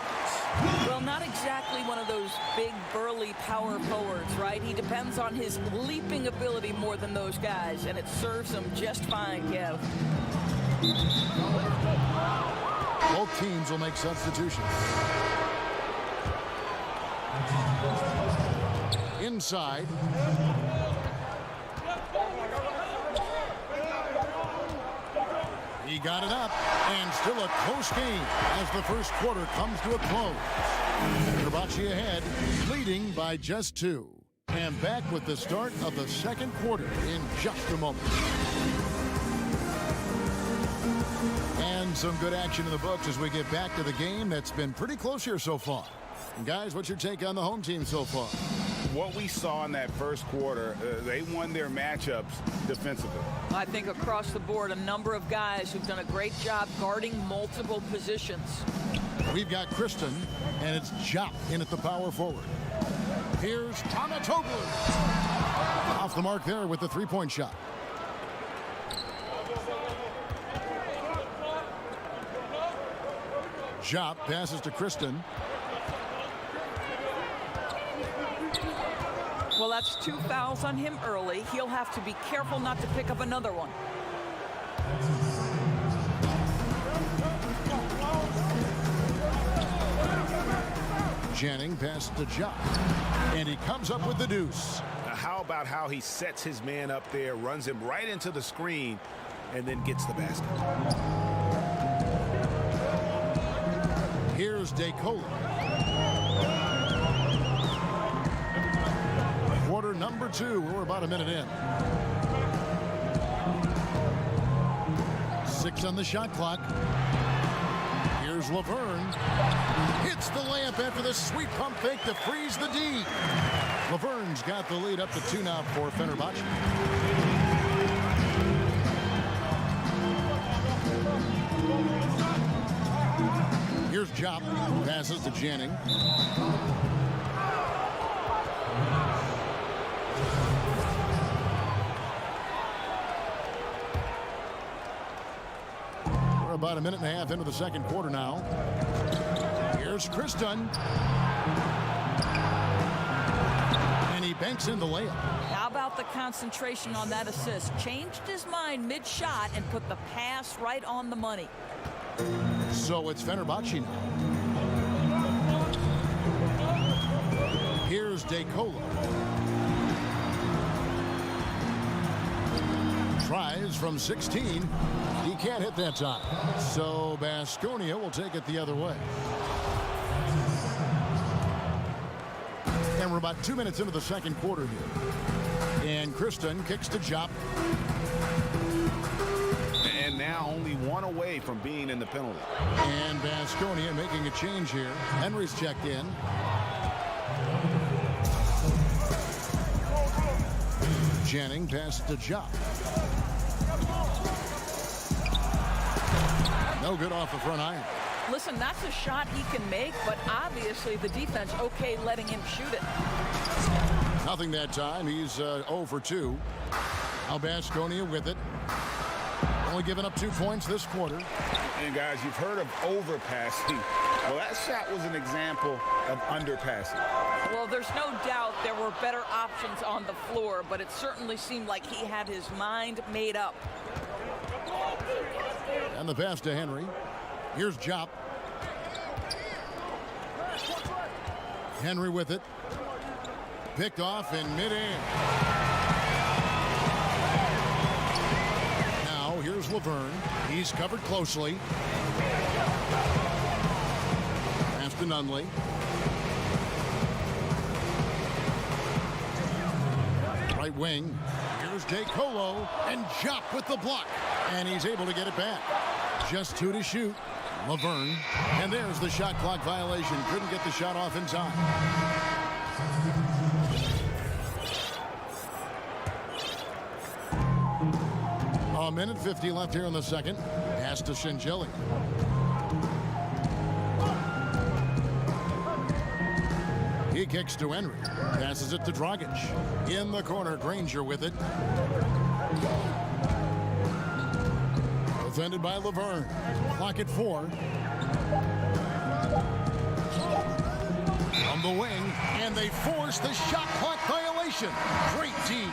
Well, not exactly one of those big, burly power forwards, right? He depends on his leaping ability more than those guys, and it serves him just fine, Kev. Both teams will make substitutions. Inside. He got it up, and still a close game as the first quarter comes to a close. Fenerbahce ahead, leading by just 2. And back with the start of the second quarter in just a moment. And some good action in the books as we get back to the game that's been pretty close here so far. And guys, what's your take on the home team so far? What we saw in that first quarter, they won their matchups defensively. I think across the board, a number of guys who've done a great job guarding multiple positions. We've got Kristen, and it's Jop in at the power forward. Here's Tamatoglu. Off the mark there with the three-point shot. Jop passes to Kristen. Well, that's 2 fouls on him early. He'll have to be careful not to pick up another one. Janning passes to Jop. And he comes up with the deuce. Now, how about how he sets his man up there, runs him right into the screen, and then gets the basket. Here's DeCola. Quarter number 2. We're about a minute in. 6 on the shot clock. Here's Laverne. Hits the layup after the sweet pump fake to freeze the D. Laverne's got the lead up to 2 now for Fenerbahce. Here's Jop. Passes to Janning. We're about a minute and a half into the second quarter now. Here's Kristen. And he banks in the layup. How about the concentration on that assist? Changed his mind mid-shot and put the pass right on the money. So it's Fenerbahce now. Here's DeCola. Tries from 16. He can't hit that time. So Baskonia will take it the other way. And we're about 2 minutes into the second quarter here. And Kristen kicks to Jop. And now only 1 away from being in the penalty. And Baskonia making a change here. Henry's checked in. Janning passes to Jop. No good off the front iron. Listen, that's a shot he can make, but obviously the defense okay letting him shoot it. Nothing that time. He's 0 for 2. Now Baskonia with it. Only giving up 2 points this quarter. And guys, you've heard of overpassing. Well, that shot was an example of underpassing. Well, there's no doubt there were better options on the floor, but it certainly seemed like he had his mind made up. And the pass to Henry. Here's Jop. Henry with it. Picked off in midair. Now here's Laverne. He's covered closely. Pass to Nunley. Right wing. Here's DeColo. And Jop with the block. And he's able to get it back. Just 2 to shoot. Laverne. And there's the shot clock violation. Couldn't get the shot off in time. A minute 50 left here in the second. Pass to Shingeli. He kicks to Henry. Passes it to Dragic. In the corner, Granger with it. Defended by Laverne. Clock at 4. From the wing, and they force the shot clock violation. Great team.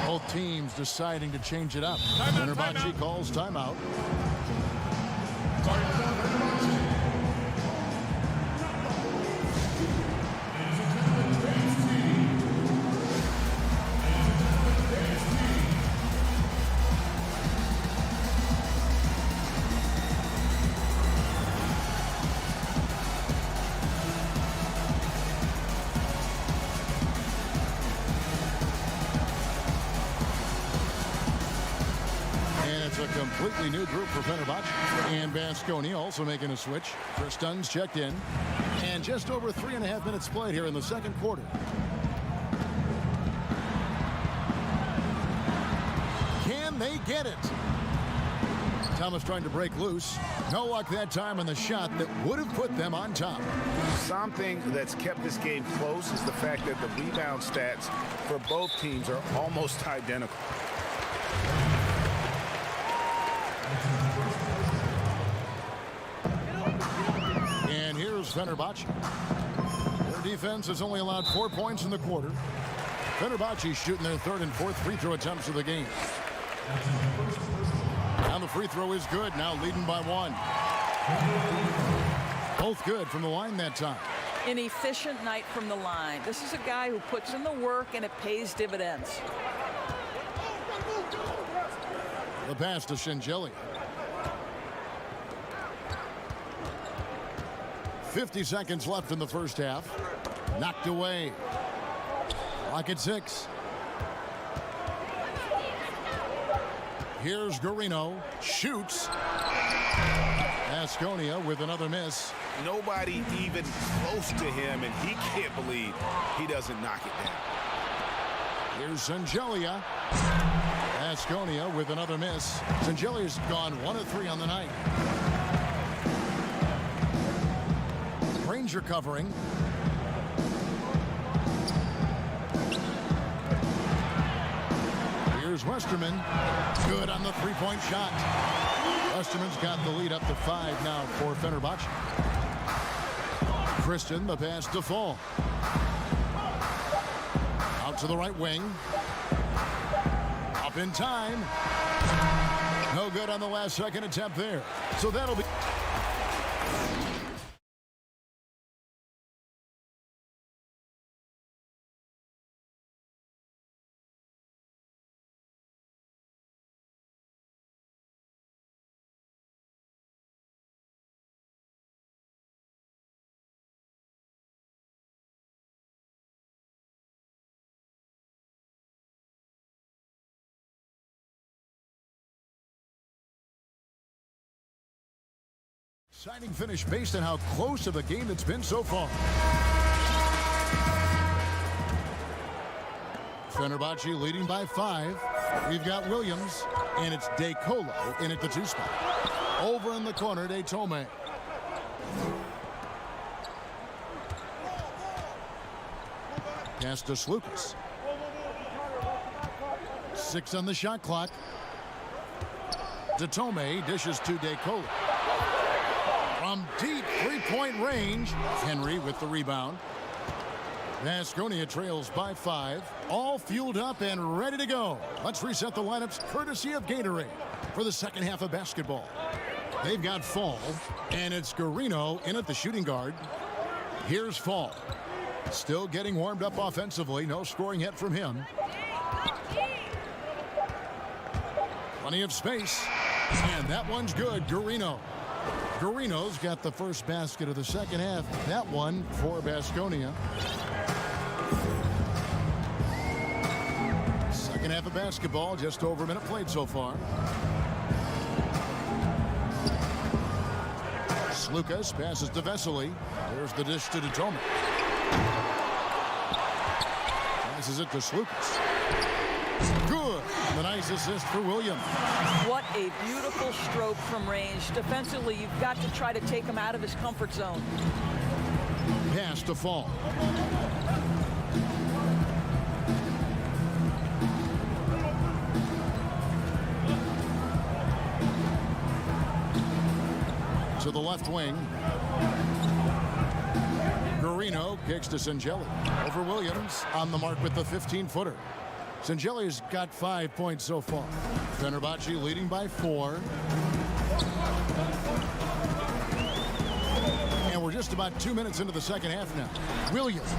Both teams deciding to change it up. Fenerbahce calls timeout. Completely new group for Fenerbahce. And Vasconia also making a switch. Chris Dunn's checked in. And just over 3.5 minutes played here in the second quarter. Can they get it? Thomas trying to break loose. No luck that time on the shot that would have put them on top. Something that's kept this game close is the fact that the rebound stats for both teams are almost identical. And here's Fenerbahce. Their defense has only allowed 4 points in the quarter. Fenerbahce shooting their 3rd and 4th free throw attempts of the game. And the free throw is good, now leading by 1. Both good from the line that time. An efficient night from the line. This is a guy who puts in the work and it pays dividends. The pass to Shingeli. 50 seconds left in the first half. Knocked away. Clock at 6. Here's Guarino. Shoots. Vasconia with another miss. Nobody even close to him, and he can't believe he doesn't knock it down. Here's Sangelia. Vasconia with another miss. Sangelia's gone 1 of 3 on the night. Ranger covering. Here's Westerman. Good on the three-point shot. Westerman's got the lead up to 5 now for Fenerbahce. Christian, the pass to Fall. Out to the right wing. Up in time. No good on the last second attempt there. So that'll be... Exciting finish based on how close of a game it's been so far. Fenerbahce leading by 5. We've got Williams, and it's DeColo in at the 2 spot. Over in the corner, Tome. Pass to Slukas. 6 on the shot clock. Datome dishes to DeCola. From deep three-point range, Henry with the rebound. Vasconia trails by 5, all fueled up and ready to go. Let's reset the lineups courtesy of Gatorade for the second half of basketball. They've got Fall, and it's Garino in at the shooting guard. Here's Fall. Still getting warmed up offensively. No scoring yet from him. Plenty of space, and that one's good. Garino's got the first basket of the second half. That one for Vasconia. Second half of basketball, just over a minute played so far. Lucas passes to Vesely. There's the dish to Datome. Passes it to Slukas. Good. The nice assist for Williams. What a beautiful stroke from range. Defensively, you've got to try to take him out of his comfort zone. Pass to Fall. To the left wing. Garino kicks to Singelli. Over Williams on the mark with the 15-footer. Singelli's got 5 points so far. Fenerbahce leading by 4. And we're just about 2 minutes into the second half now. Williams.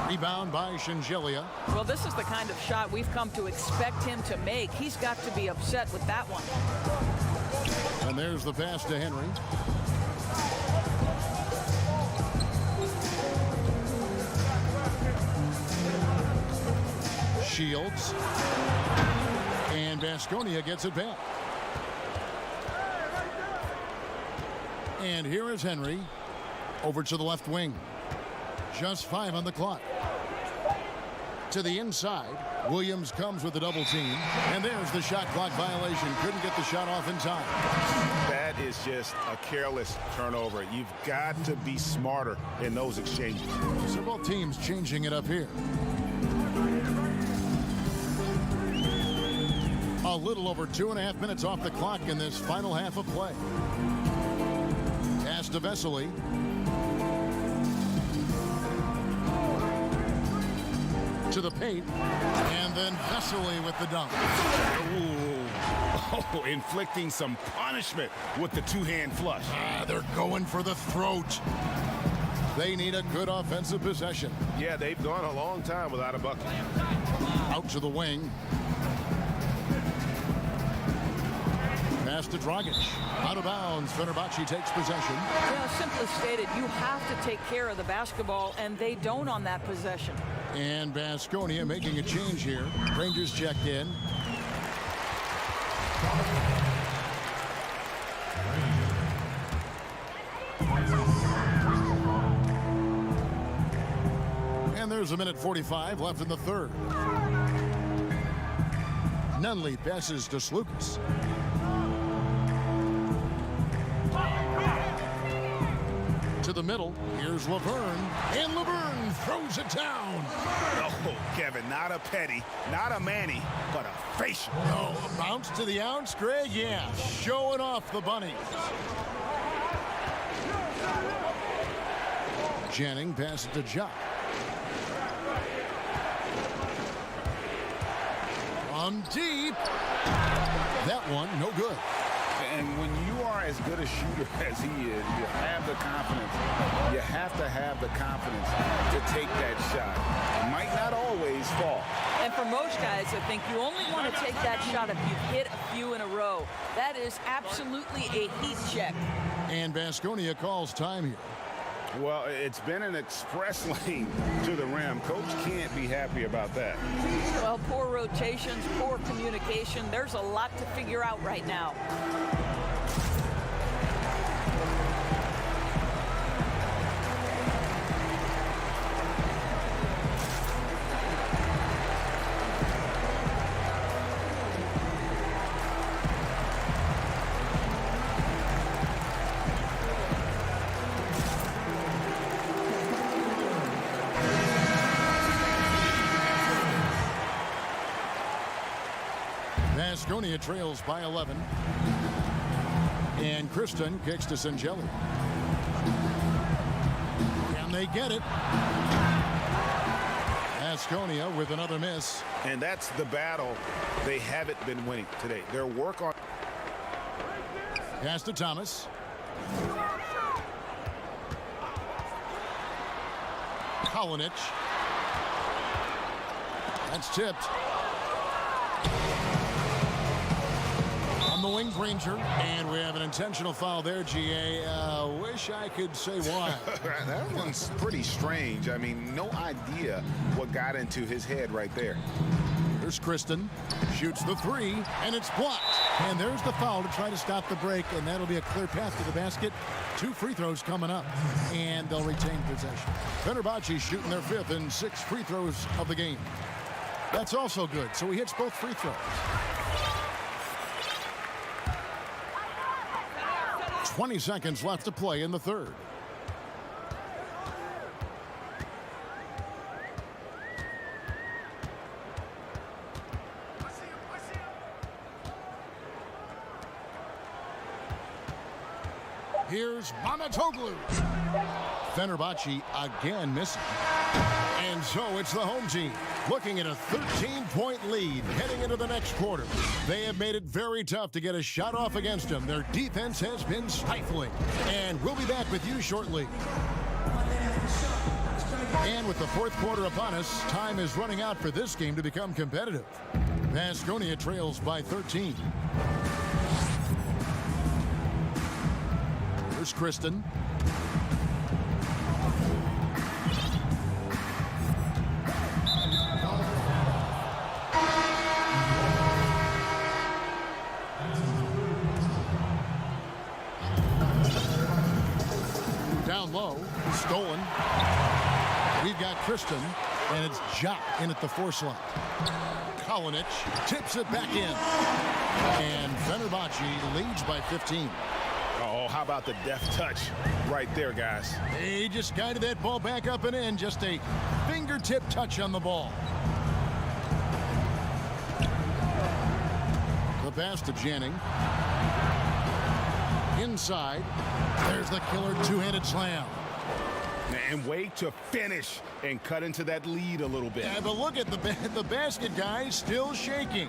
Rebound by Singelia. Well, this is the kind of shot we've come to expect him to make. He's got to be upset with that one. And there's the pass to Henry. Shields. And Vasconia gets it back. And here is Henry. Over to the left wing. Just 5 on the clock. To the inside. Williams comes with a double team. And there's the shot clock violation. Couldn't get the shot off in time. That is just a careless turnover. You've got to be smarter in those exchanges. So both teams changing it up here. A little over 2.5 minutes off the clock in this final half of play. Pass to Vesely. To the paint, and then Vesely with the dunk. Oh, inflicting some punishment with the two-hand flush. They're going for the throat. They need a good offensive possession. Yeah, they've gone a long time without a bucket. Out to the wing. Pass to Dragic. Out of bounds. Fenerbahce takes possession. Simply stated, you have to take care of the basketball, and they don't on that possession. And Vasconia making a change here. Rangers checked in. And there's a minute 45 left in the third. Nunley passes to Slukas. To the middle. Here's Laverne. And Laverne throws it down. Oh, Kevin, not a petty, not a Manny, but a facial. Oh, a bounce to the ounce, Greg? Yeah, showing off the bunny. Jennings passes to Jock. On deep. That one, no good. And when you are as good a shooter as he is, you have the confidence. You have to have the confidence to take that shot. It might not always fall. And for most guys, I think you only want to take that shot if you hit a few in a row. That is absolutely a heat check. And Vasconia calls time here. Well, it's been an express lane to the rim. Coach can't be happy about that. Well, poor rotations, poor communication. There's a lot to figure out right now. Vasconia trails by 11. And Kristen kicks to Singelli. And they get it. Asconia with another miss. And that's the battle they haven't been winning today. Their work on... Pass to Thomas. Kolinic. That's tipped. On the wing, Granger. And we have an intentional foul there, GA. Wish I could say why. That one's pretty strange. I mean, no idea what got into his head right there. Here's Kristen. Shoots the three, and it's blocked. And there's the foul to try to stop the break, and that'll be a clear path to the basket. 2 free throws coming up, and they'll retain possession. Fenerbahce shooting their 5th and 6 free throws of the game. That's also good, so he hits both free throws. 20 seconds left to play in the third. Here's Mamatoglu. Fenerbahce again missing. And so it's the home team looking at a 13-point lead heading into the next quarter. They have made it very tough to get a shot off against them. Their defense has been stifling. And we'll be back with you shortly. And with the fourth quarter upon us, time is running out for this game to become competitive. Asconia trails by 13. Here's Kristen. Down low, stolen. We've got Kristen, and it's Jock in at the 4 slot. Kolinic tips it back in. And Fenerbahce leads by 15. Oh, how about the deft touch right there, guys? He just guided that ball back up and in. Just a fingertip touch on the ball. The pass to Janning. Inside. There's the killer two-handed slam. And way to finish and cut into that lead a little bit. Yeah, but look at the basket, guys, still shaking.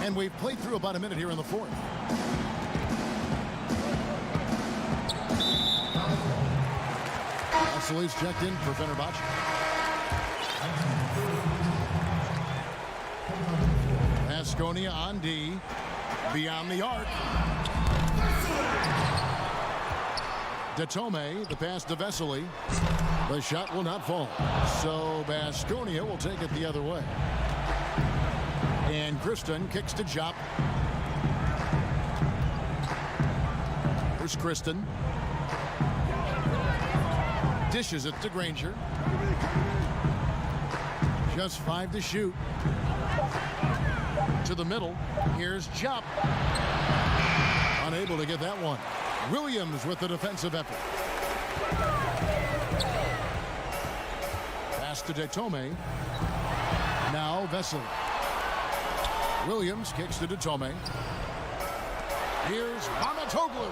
And we've played through about a minute here in the fourth. Vasili's checked in for Fenerbahce. Asconia on D. Beyond the arc. Detome, the pass to Vesely. The shot will not fall. So Baskonia will take it the other way. And Kristen kicks to Jop. Here's Kristen. Dishes it to Granger. Just 5 to shoot. To the middle. Here's Jop. Unable to get that one. Williams with the defensive effort. Pass to Detome. Now Vesely. Williams kicks to Detome. Here's Mamatoglu.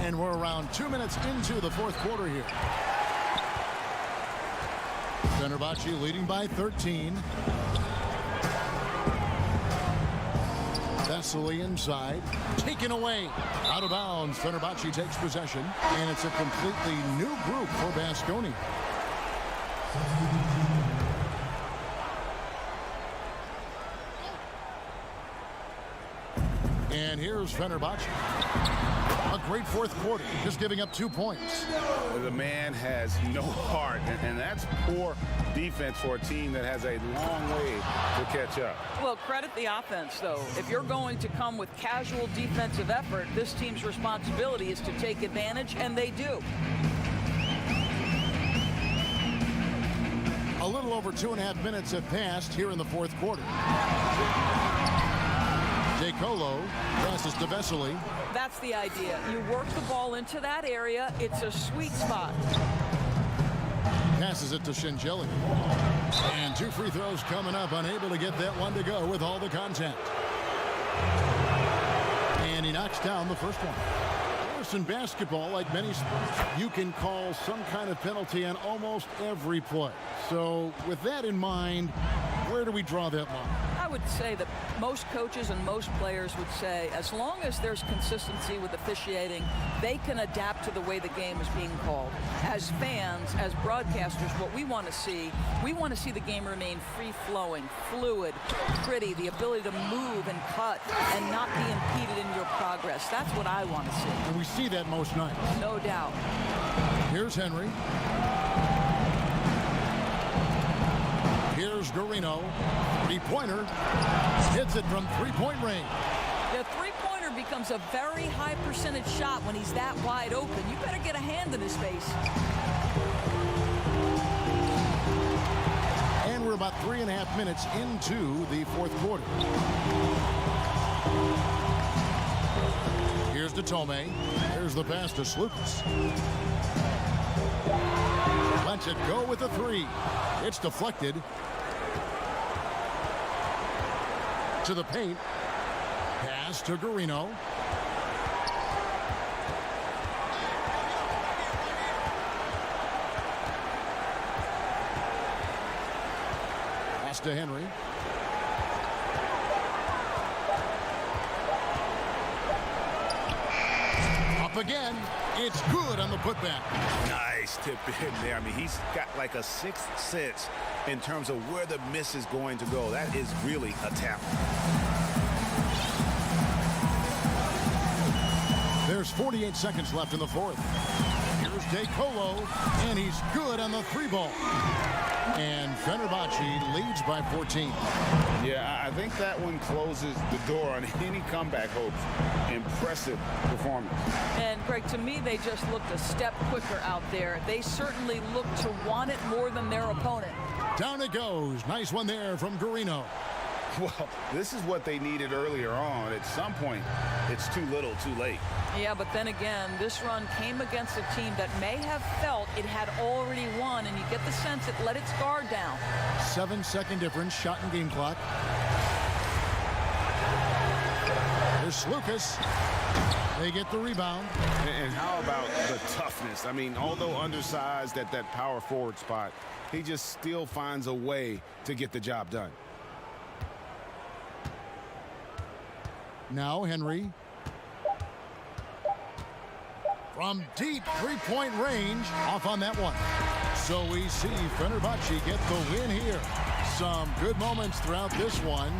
And we're around 2 minutes into the fourth quarter here. Fenerbahce leading by 13. Vesely inside. Taken away. Out of bounds. Fenerbahce takes possession. And it's a completely new group for Baskonia. And here's Fenerbahce. A great fourth quarter, just giving up 2 points. The man has no heart, and that's poor defense for a team that has a long way to catch up. Well, credit the offense, though. If you're going to come with casual defensive effort, this team's responsibility is to take advantage, and they do. A little over 2.5 minutes have passed here in the fourth quarter. DeColo passes to Vesely. That's the idea. You work the ball into that area. It's a sweet spot. Passes it to Singelli. And 2 free throws coming up, unable to get that one to go with all the contact. And he knocks down the first one. In basketball, like many sports, you can call some kind of penalty on almost every play. So with that in mind, where do we draw that line? I would say that most coaches and most players would say as long as there's consistency with officiating, they can adapt to the way the game is being called. As fans, as broadcasters, what we want to see the game remain free-flowing, fluid, pretty, the ability to move and cut and not be impeded in your progress. That's what I want to see. And we see that most nights. No doubt. Here's Henry. Here's Garino. Three-pointer. Hits it from three-point range. The three-pointer becomes a very high percentage shot when he's that wide open. You better get a hand in his face. And we're about 3.5 minutes into the fourth quarter. Here's to Tomei. There's the pass to Slukas. Lets it go with the three. It's deflected. To the paint. Pass to Garino. Pass to Henry. Up again. It's good on the putback. Nice tip in there. I mean, he's got like a sixth sense in terms of where the miss is going to go. That is really a talent. There's 48 seconds left in the fourth. Here's DeColo, and he's good on the three ball. And Fenerbahce leads by 14. Yeah, I think that one closes the door on any comeback hopes. Impressive performance. And, Greg, to me, they just looked a step quicker out there. They certainly looked to want it more than their opponent. Down it goes. Nice one there from Garino. Well, this is what they needed earlier on. At some point, it's too little, too late. Yeah, but then again, this run came against a team that may have felt it had already won, and you get the sense it let its guard down. 7-second difference, shot and game clock. There's Slukas. They get the rebound. And how about the toughness? I mean, although undersized at that power forward spot, he just still finds a way to get the job done. Now Henry. From deep three-point range, off on that one. So we see Fenerbahce get the win here. Some good moments throughout this one.